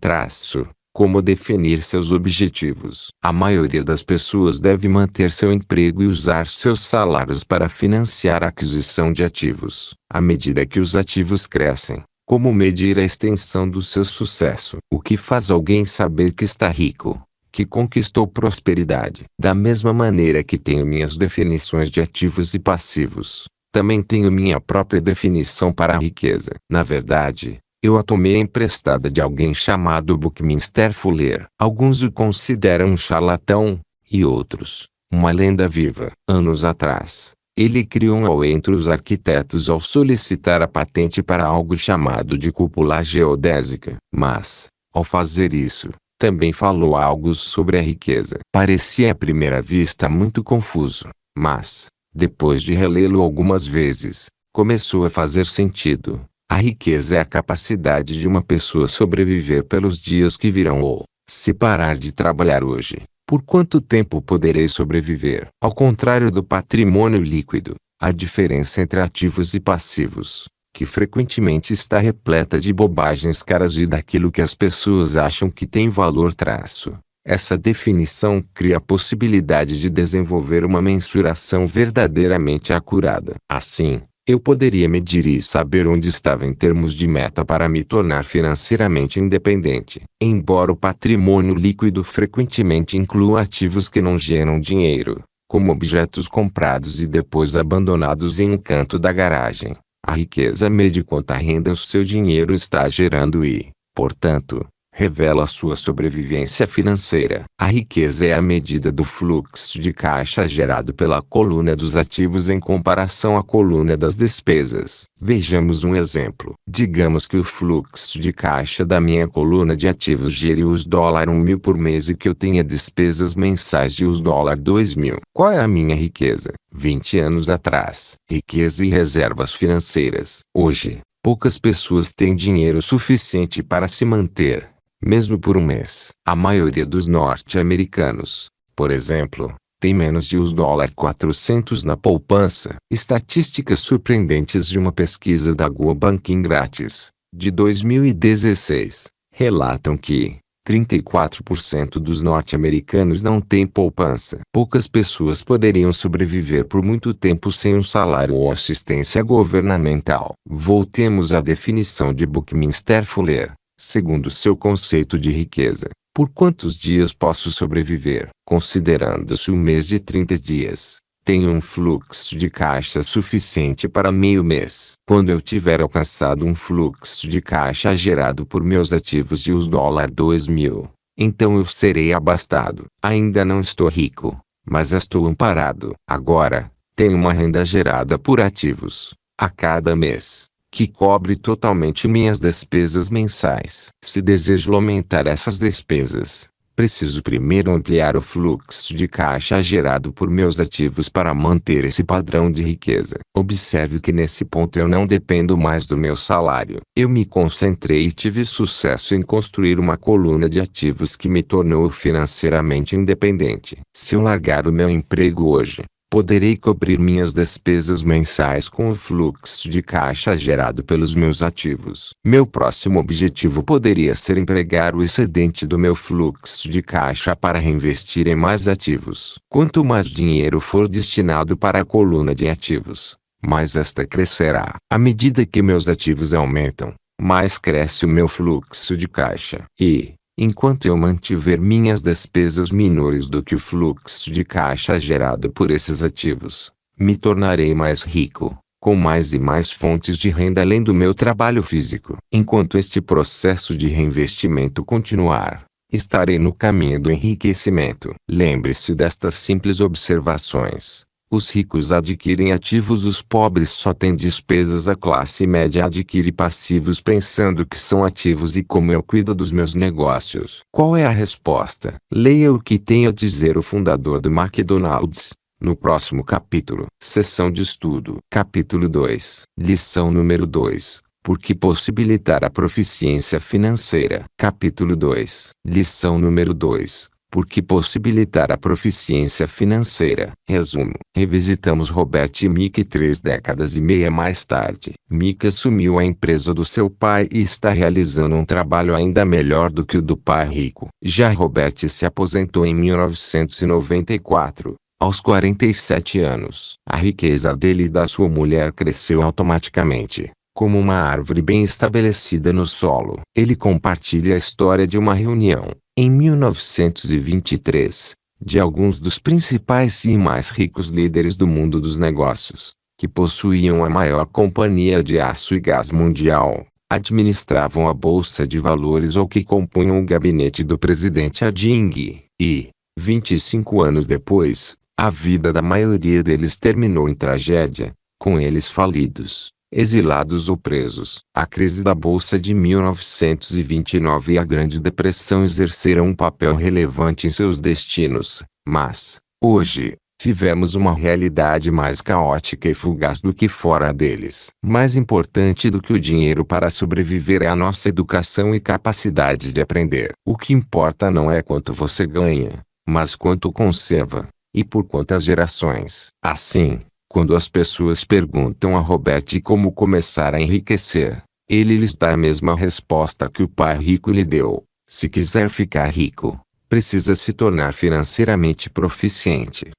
Como definir seus objetivos? A maioria das pessoas deve manter seu emprego e usar seus salários para financiar a aquisição de ativos. À medida que os ativos crescem, como medir a extensão do seu sucesso? O que faz alguém saber que está rico, que conquistou prosperidade? Da mesma maneira que tenho minhas definições de ativos e passivos, também tenho minha própria definição para a riqueza. Na verdade, eu a tomei emprestada de alguém chamado Buckminster Fuller. Alguns o consideram um charlatão, e outros, uma lenda viva. Anos atrás, ele criou um entre os arquitetos ao solicitar a patente para algo chamado de cúpula geodésica. Mas, ao fazer isso, Também falou algo sobre a riqueza. Parecia à primeira vista muito confuso, mas, depois de relê-lo algumas vezes, começou a fazer sentido. A riqueza é a capacidade de uma pessoa sobreviver pelos dias que virão ou, se parar de trabalhar hoje, por quanto tempo poderei sobreviver? Ao contrário do patrimônio líquido, a diferença entre ativos e passivos, que frequentemente está repleta de bobagens caras e daquilo que as pessoas acham que tem valor traço. Essa definição cria a possibilidade de desenvolver uma mensuração verdadeiramente acurada. Assim, eu poderia medir e saber onde estava em termos de meta para me tornar financeiramente independente. Embora o patrimônio líquido frequentemente inclua ativos que não geram dinheiro, como objetos comprados e depois abandonados em um canto da garagem, a riqueza mede quanta renda o seu dinheiro está gerando e, portanto, revela a sua sobrevivência financeira. A riqueza é a medida do fluxo de caixa gerado pela coluna dos ativos em comparação à coluna das despesas. Vejamos um exemplo. Digamos que o fluxo de caixa da minha coluna de ativos gere os $1.000 por mês e que eu tenha despesas mensais de os $2.000. Qual é a minha riqueza? 20 anos atrás. Riqueza e reservas financeiras. Hoje, poucas pessoas têm dinheiro suficiente para se manter, mesmo por um mês. A maioria dos norte-americanos, por exemplo, tem menos de os $400 na poupança. Estatísticas surpreendentes de uma pesquisa da Go Banking Grátis, de 2016, relatam que 34% dos norte-americanos não têm poupança. Poucas pessoas poderiam sobreviver por muito tempo sem um salário ou assistência governamental. Voltemos à definição de Buckminster Fuller. Segundo seu conceito de riqueza, por quantos dias posso sobreviver? Considerando-se um mês de 30 dias, tenho um fluxo de caixa suficiente para meio mês. Quando eu tiver alcançado um fluxo de caixa gerado por meus ativos de os $2.000, então eu serei abastado. Ainda não estou rico, mas estou amparado. Agora, tenho uma renda gerada por ativos, a cada mês, que cobre totalmente minhas despesas mensais. Se desejo aumentar essas despesas, preciso primeiro ampliar o fluxo de caixa gerado por meus ativos para manter esse padrão de riqueza. Observe que nesse ponto eu não dependo mais do meu salário. Eu me concentrei e tive sucesso em construir uma coluna de ativos que me tornou financeiramente independente. Se eu largar o meu emprego hoje, poderei cobrir minhas despesas mensais com o fluxo de caixa gerado pelos meus ativos. Meu próximo objetivo poderia ser empregar o excedente do meu fluxo de caixa para reinvestir em mais ativos. Quanto mais dinheiro for destinado para a coluna de ativos, mais esta crescerá. À medida que meus ativos aumentam, mais cresce o meu fluxo de caixa. E, enquanto eu mantiver minhas despesas menores do que o fluxo de caixa gerado por esses ativos, me tornarei mais rico, com mais e mais fontes de renda além do meu trabalho físico. Enquanto este processo de reinvestimento continuar, estarei no caminho do enriquecimento. Lembre-se destas simples observações. Os ricos adquirem ativos, os pobres só têm despesas. A classe média adquire passivos pensando que são ativos. E como eu cuido dos meus negócios? Qual é a resposta? Leia o que tem a dizer o fundador do McDonald's, no próximo capítulo. Seção de estudo. Capítulo 2. Lição número 2. Por que possibilitar a proficiência financeira? Capítulo 2. Lição número 2. Por que possibilitar a proficiência financeira? Resumo. Revisitamos Robert e Mick 3 décadas e meia mais tarde. Mick assumiu a empresa do seu pai e está realizando um trabalho ainda melhor do que o do pai rico. Já Robert se aposentou em 1994, aos 47 anos. A riqueza dele e da sua mulher cresceu automaticamente, como uma árvore bem estabelecida no solo. Ele compartilha a história de uma reunião, em 1923, de alguns dos principais e mais ricos líderes do mundo dos negócios, que possuíam a maior companhia de aço e gás mundial, administravam a bolsa de valores ou que compunham o gabinete do presidente Ading, e, 25 anos depois, a vida da maioria deles terminou em tragédia, com eles falidos. exilados ou presos. A crise da Bolsa de 1929 e a Grande Depressão exerceram um papel relevante em seus destinos, mas, hoje, vivemos uma realidade mais caótica e fugaz do que fora deles. Mais importante do que o dinheiro para sobreviver é a nossa educação e capacidade de aprender. O que importa não é quanto você ganha, mas quanto conserva, e por quantas gerações. Assim, quando as pessoas perguntam a Robert como começar a enriquecer, ele lhes dá a mesma resposta que o pai rico lhe deu: se quiser ficar rico, precisa se tornar financeiramente proficiente.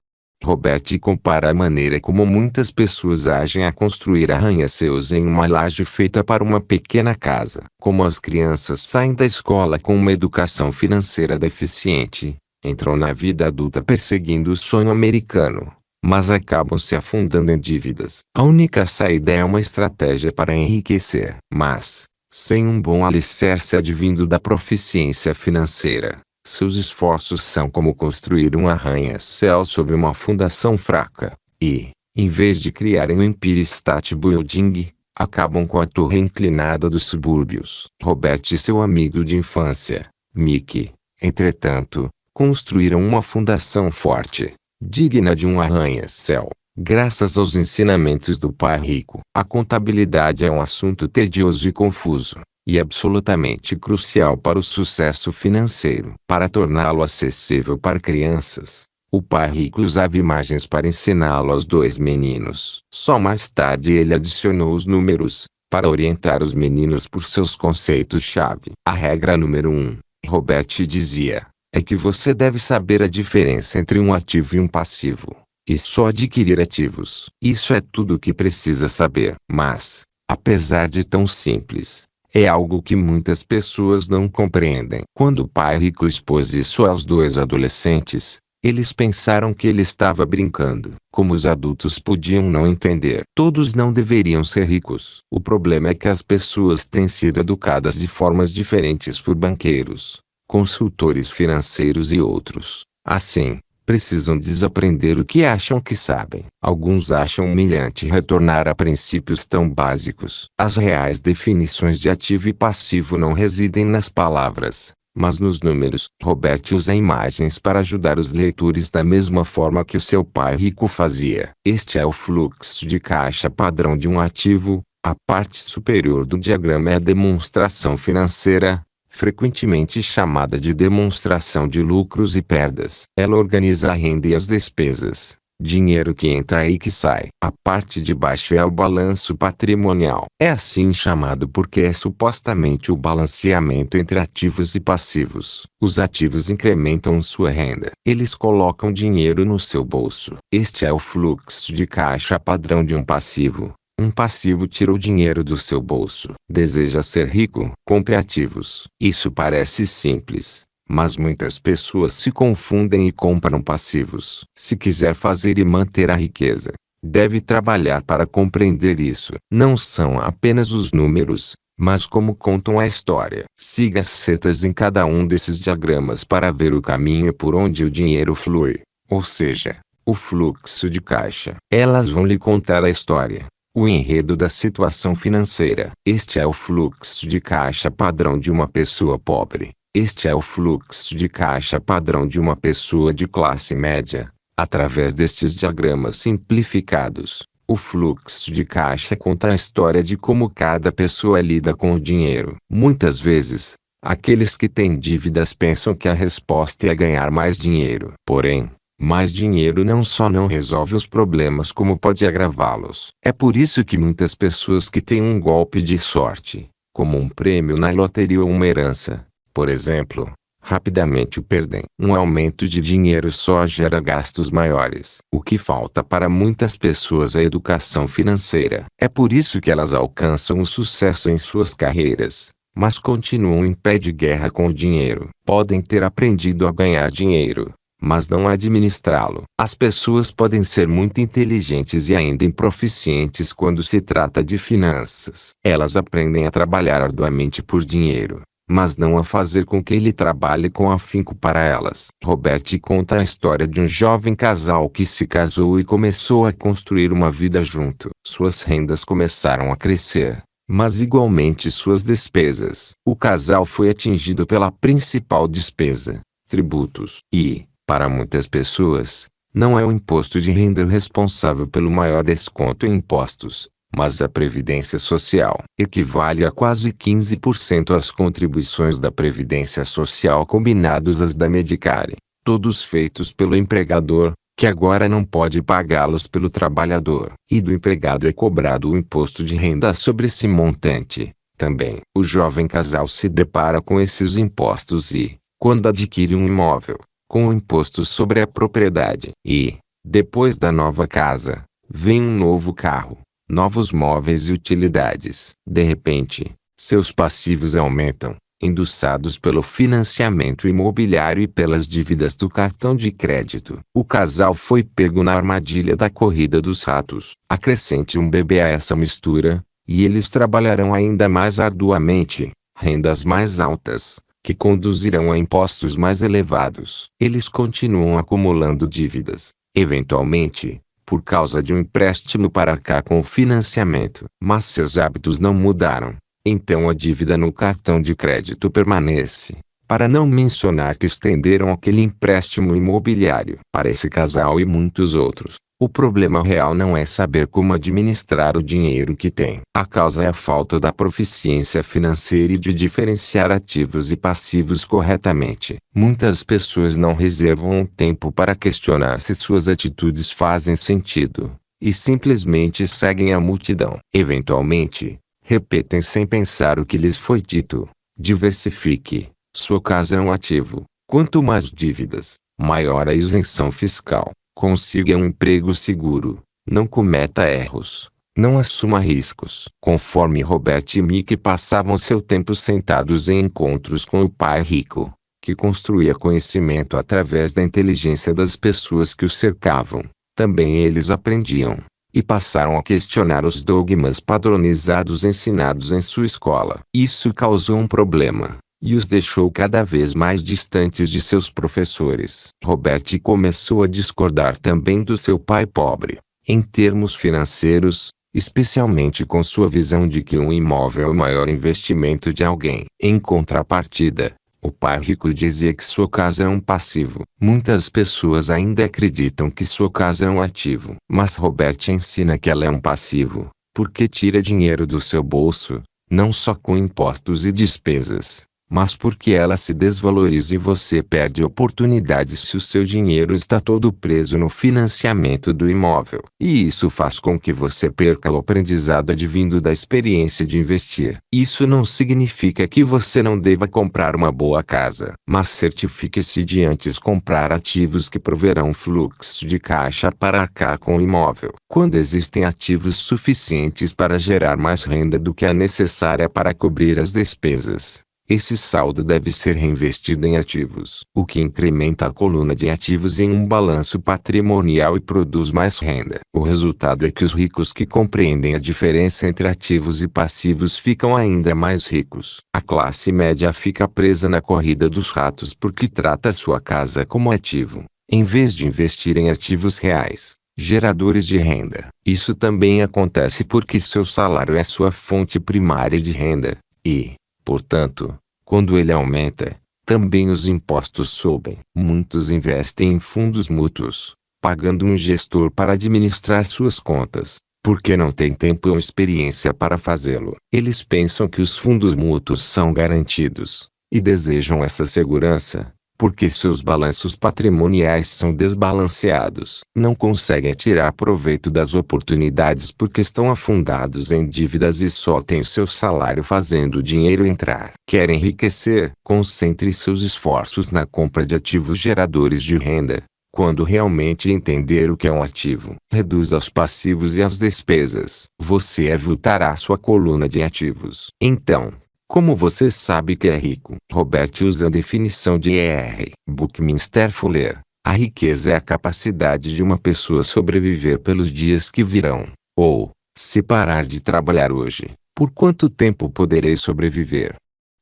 Robert compara a maneira como muitas pessoas agem a construir arranha-céus em uma laje feita para uma pequena casa. Como as crianças saem da escola com uma educação financeira deficiente, entram na vida adulta perseguindo o sonho americano, mas acabam se afundando em dívidas. A única saída é uma estratégia para enriquecer. Mas, sem um bom alicerce advindo da proficiência financeira, seus esforços são como construir um arranha-céu sobre uma fundação fraca, e, em vez de criarem um Empire State Building, acabam com a torre inclinada dos subúrbios. Robert e seu amigo de infância, Mickey, entretanto, construíram uma fundação forte, digna de um arranha-céu, graças aos ensinamentos do pai rico. A contabilidade é um assunto tedioso e confuso, e absolutamente crucial para o sucesso financeiro. Para torná-lo acessível para crianças, o pai rico usava imagens para ensiná-lo aos dois meninos. Só mais tarde ele adicionou os números, para orientar os meninos por seus conceitos-chave. A regra número 1, Robert dizia, é que você deve saber a diferença entre um ativo e um passivo, e só adquirir ativos. Isso é tudo o que precisa saber. Mas, apesar de tão simples, é algo que muitas pessoas não compreendem. Quando o pai rico expôs isso aos dois adolescentes, eles pensaram que ele estava brincando. Como os adultos podiam não entender? Todos não deveriam ser ricos. O problema é que as pessoas têm sido educadas de formas diferentes por banqueiros, consultores financeiros e outros. Assim, precisam desaprender o que acham que sabem. Alguns acham humilhante retornar a princípios tão básicos. As reais definições de ativo e passivo não residem nas palavras, mas nos números. Robert usa imagens para ajudar os leitores da mesma forma que o seu pai rico fazia. Este é o fluxo de caixa padrão de um ativo. A parte superior do diagrama é a demonstração financeira, frequentemente chamada de demonstração de lucros e perdas. Ela organiza a renda e as despesas, dinheiro que entra e que sai. A parte de baixo é o balanço patrimonial. É assim chamado porque é supostamente o balanceamento entre ativos e passivos. Os ativos incrementam sua renda. Eles colocam dinheiro no seu bolso. Este é o fluxo de caixa padrão de um passivo. Um passivo tira o dinheiro do seu bolso. Deseja ser rico? Compre ativos. Isso parece simples, mas muitas pessoas se confundem e compram passivos. Se quiser fazer e manter a riqueza, deve trabalhar para compreender isso. Não são apenas os números, mas como contam a história. Siga as setas em cada um desses diagramas para ver o caminho por onde o dinheiro flui, ou seja, o fluxo de caixa. Elas vão lhe contar a história, o enredo da situação financeira. Este é o fluxo de caixa padrão de uma pessoa pobre. Este é o fluxo de caixa padrão de uma pessoa de classe média. Através destes diagramas simplificados, o fluxo de caixa conta a história de como cada pessoa lida com o dinheiro. Muitas vezes, aqueles que têm dívidas pensam que a resposta é ganhar mais dinheiro. Porém, mais dinheiro não só não resolve os problemas como pode agravá-los. É por isso que muitas pessoas que têm um golpe de sorte, como um prêmio na loteria ou uma herança, por exemplo, rapidamente o perdem. Um aumento de dinheiro só gera gastos maiores. O que falta para muitas pessoas é educação financeira. É por isso que elas alcançam o sucesso em suas carreiras, mas continuam em pé de guerra com o dinheiro. Podem ter aprendido a ganhar dinheiro, mas não a administrá-lo. As pessoas podem ser muito inteligentes e ainda improficientes quando se trata de finanças. Elas aprendem a trabalhar arduamente por dinheiro, mas não a fazer com que ele trabalhe com afinco para elas. Robert conta a história de um jovem casal que se casou e começou a construir uma vida junto. Suas rendas começaram a crescer, mas igualmente suas despesas. O casal foi atingido pela principal despesa, tributos. E, para muitas pessoas, não é o imposto de renda responsável pelo maior desconto em impostos, mas a Previdência Social. Equivale a quase 15% às contribuições da Previdência Social combinados às da Medicare, todos feitos pelo empregador, que agora não pode pagá-los pelo trabalhador. E do empregado é cobrado o imposto de renda sobre esse montante. Também, o jovem casal se depara com esses impostos e, quando adquire um imóvel, com o imposto sobre a propriedade. E, depois da nova casa, vem um novo carro, novos móveis e utilidades. De repente, seus passivos aumentam, endossados pelo financiamento imobiliário e pelas dívidas do cartão de crédito. O casal foi pego na armadilha da corrida dos ratos. Acrescente um bebê a essa mistura, e eles trabalharão ainda mais arduamente, rendas mais altas, que conduzirão a impostos mais elevados. Eles continuam acumulando dívidas, eventualmente, por causa de um empréstimo para arcar com o financiamento. Mas seus hábitos não mudaram, então a dívida no cartão de crédito permanece. Para não mencionar que estenderam aquele empréstimo imobiliário. Para esse casal e muitos outros, o problema real não é saber como administrar o dinheiro que tem. A causa é a falta da proficiência financeira e de diferenciar ativos e passivos corretamente. Muitas pessoas não reservam um tempo para questionar se suas atitudes fazem sentido, e simplesmente seguem a multidão. Eventualmente, repetem sem pensar o que lhes foi dito. Diversifique. Sua casa é um ativo. Quanto mais dívidas, maior a isenção fiscal. Consiga um emprego seguro. Não cometa erros. Não assuma riscos. Conforme Robert e Mickey passavam seu tempo sentados em encontros com o pai rico, que construía conhecimento através da inteligência das pessoas que o cercavam, também eles aprendiam, e passaram a questionar os dogmas padronizados ensinados em sua escola. Isso causou um problema, e os deixou cada vez mais distantes de seus professores. Robert começou a discordar também do seu pai pobre, em termos financeiros, especialmente com sua visão de que um imóvel é o maior investimento de alguém. Em contrapartida, o pai rico dizia que sua casa é um passivo. Muitas pessoas ainda acreditam que sua casa é um ativo. Mas Robert ensina que ela é um passivo, porque tira dinheiro do seu bolso, não só com impostos e despesas, mas porque ela se desvaloriza e você perde oportunidades se o seu dinheiro está todo preso no financiamento do imóvel. E isso faz com que você perca o aprendizado advindo da experiência de investir. Isso não significa que você não deva comprar uma boa casa, mas certifique-se de antes comprar ativos que proverão fluxo de caixa para arcar com o imóvel. Quando existem ativos suficientes para gerar mais renda do que a necessária para cobrir as despesas, esse saldo deve ser reinvestido em ativos, o que incrementa a coluna de ativos em um balanço patrimonial e produz mais renda. O resultado é que os ricos que compreendem a diferença entre ativos e passivos ficam ainda mais ricos. A classe média fica presa na corrida dos ratos porque trata sua casa como ativo, em vez de investir em ativos reais, geradores de renda. Isso também acontece porque seu salário é sua fonte primária de renda, e, portanto, quando ele aumenta, também os impostos sobem. Muitos investem em fundos mútuos, pagando um gestor para administrar suas contas, porque não têm tempo ou experiência para fazê-lo. Eles pensam que os fundos mútuos são garantidos, e desejam essa segurança, porque seus balanços patrimoniais são desbalanceados. Não conseguem tirar proveito das oportunidades porque estão afundados em dívidas e só têm seu salário fazendo o dinheiro entrar. Querem enriquecer? Concentre seus esforços na compra de ativos geradores de renda. Quando realmente entender o que é um ativo, reduza os passivos e as despesas. Você avultará sua coluna de ativos. Então, como você sabe que é rico? Robert usa a definição de E.R. Buckminster Fuller. A riqueza é a capacidade de uma pessoa sobreviver pelos dias que virão. Ou, se parar de trabalhar hoje, por quanto tempo poderei sobreviver?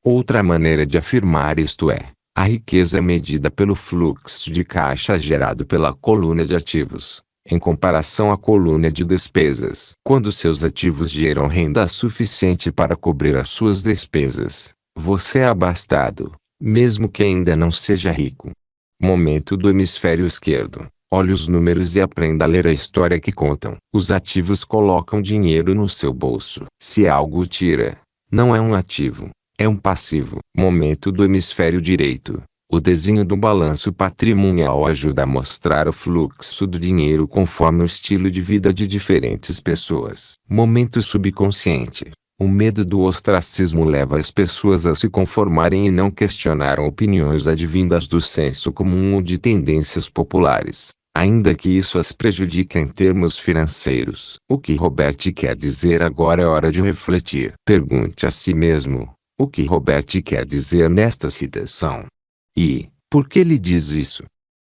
Outra maneira de afirmar isto é: a riqueza é medida pelo fluxo de caixa gerado pela coluna de ativos, em comparação à coluna de despesas. Quando seus ativos geram renda suficiente para cobrir as suas despesas, você é abastado, mesmo que ainda não seja rico. Momento do hemisfério esquerdo. Olhe os números e aprenda a ler a história que contam. Os ativos colocam dinheiro no seu bolso. Se algo o tira, não é um ativo, é um passivo. Momento do hemisfério direito. O desenho do balanço patrimonial ajuda a mostrar o fluxo do dinheiro conforme o estilo de vida de diferentes pessoas. Momento subconsciente. O medo do ostracismo leva as pessoas a se conformarem e não questionar opiniões advindas do senso comum ou de tendências populares, ainda que isso as prejudique em termos financeiros. O que Robert quer dizer agora é hora de refletir. Pergunte a si mesmo: o que Robert quer dizer nesta citação? E, por que ele diz isso?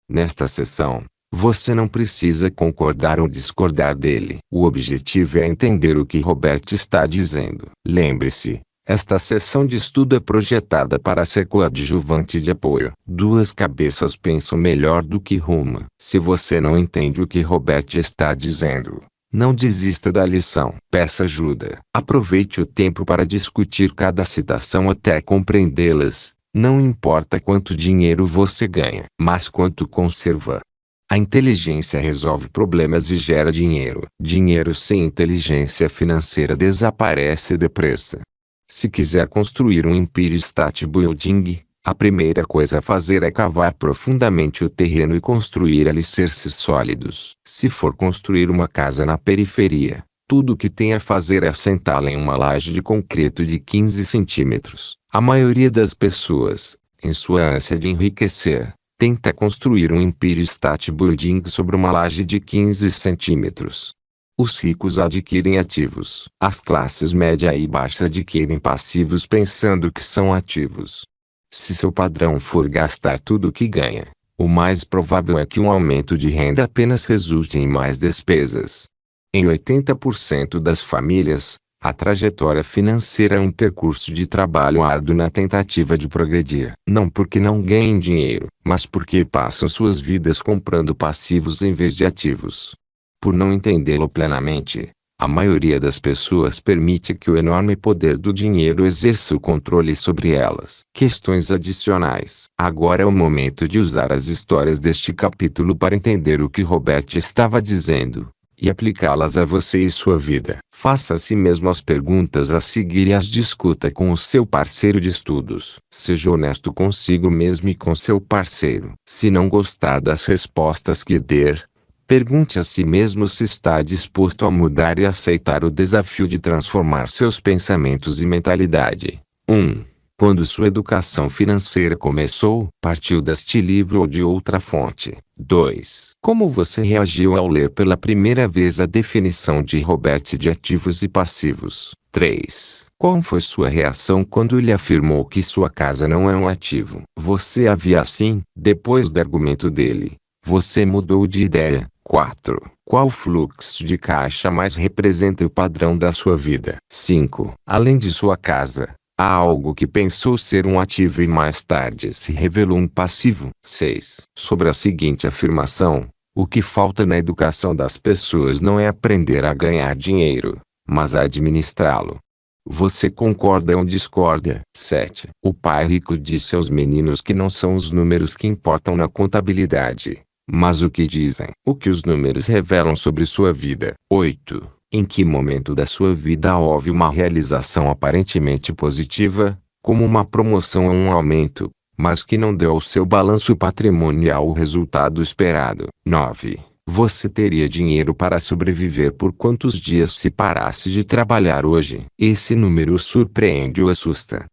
Nesta sessão, você não precisa concordar ou discordar dele. O objetivo é entender o que Robert está dizendo. Lembre-se, esta sessão de estudo é projetada para ser coadjuvante de apoio. Duas cabeças pensam melhor do que uma. Se você não entende o que Robert está dizendo, não desista da lição. Peça ajuda. Aproveite o tempo para discutir cada citação até compreendê-las. Não importa quanto dinheiro você ganha, mas quanto conserva. A inteligência resolve problemas e gera dinheiro. Dinheiro sem inteligência financeira desaparece depressa. Se quiser construir um Empire State Building, a primeira coisa a fazer é cavar profundamente o terreno e construir alicerces sólidos. Se for construir uma casa na periferia, tudo o que tem a fazer é assentá-la em uma laje de concreto de 15 centímetros. A maioria das pessoas, em sua ânsia de enriquecer, tenta construir um Empire State Building sobre uma laje de 15 centímetros. Os ricos adquirem ativos. As classes média e baixa adquirem passivos pensando que são ativos. Se seu padrão for gastar tudo o que ganha, o mais provável é que um aumento de renda apenas resulte em mais despesas. Em 80% das famílias, a trajetória financeira é um percurso de trabalho árduo na tentativa de progredir. Não porque não ganhem dinheiro, mas porque passam suas vidas comprando passivos em vez de ativos. Por não entendê-lo plenamente, a maioria das pessoas permite que o enorme poder do dinheiro exerça o controle sobre elas. Questões adicionais. Agora é o momento de usar as histórias deste capítulo para entender o que Robert estava dizendo e aplicá-las a você e sua vida. Faça a si mesmo as perguntas a seguir e as discuta com o seu parceiro de estudos. Seja honesto consigo mesmo e com seu parceiro. Se não gostar das respostas que der, pergunte a si mesmo se está disposto a mudar e aceitar o desafio de transformar seus pensamentos e mentalidade. 1. Quando sua educação financeira começou, partiu deste livro ou de outra fonte. 2. Como você reagiu ao ler pela primeira vez a definição de Robert de ativos e passivos? 3. Qual foi sua reação quando ele afirmou que sua casa não é um ativo? Você a via assim? Depois do argumento dele, você mudou de ideia? 4. Qual fluxo de caixa mais representa o padrão da sua vida? 5. Além de sua casa, há algo que pensou ser um ativo e mais tarde se revelou um passivo. 6. Sobre a seguinte afirmação: o que falta na educação das pessoas não é aprender a ganhar dinheiro, mas a administrá-lo. Você concorda ou discorda? 7. O pai rico disse aos meninos que não são os números que importam na contabilidade, mas o que dizem. O que os números revelam sobre sua vida. 8. Em que momento da sua vida houve uma realização aparentemente positiva, como uma promoção ou um aumento, mas que não deu ao seu balanço patrimonial o resultado esperado? 9. Você teria dinheiro para sobreviver por quantos dias se parasse de trabalhar hoje? Esse número surpreende ou assusta?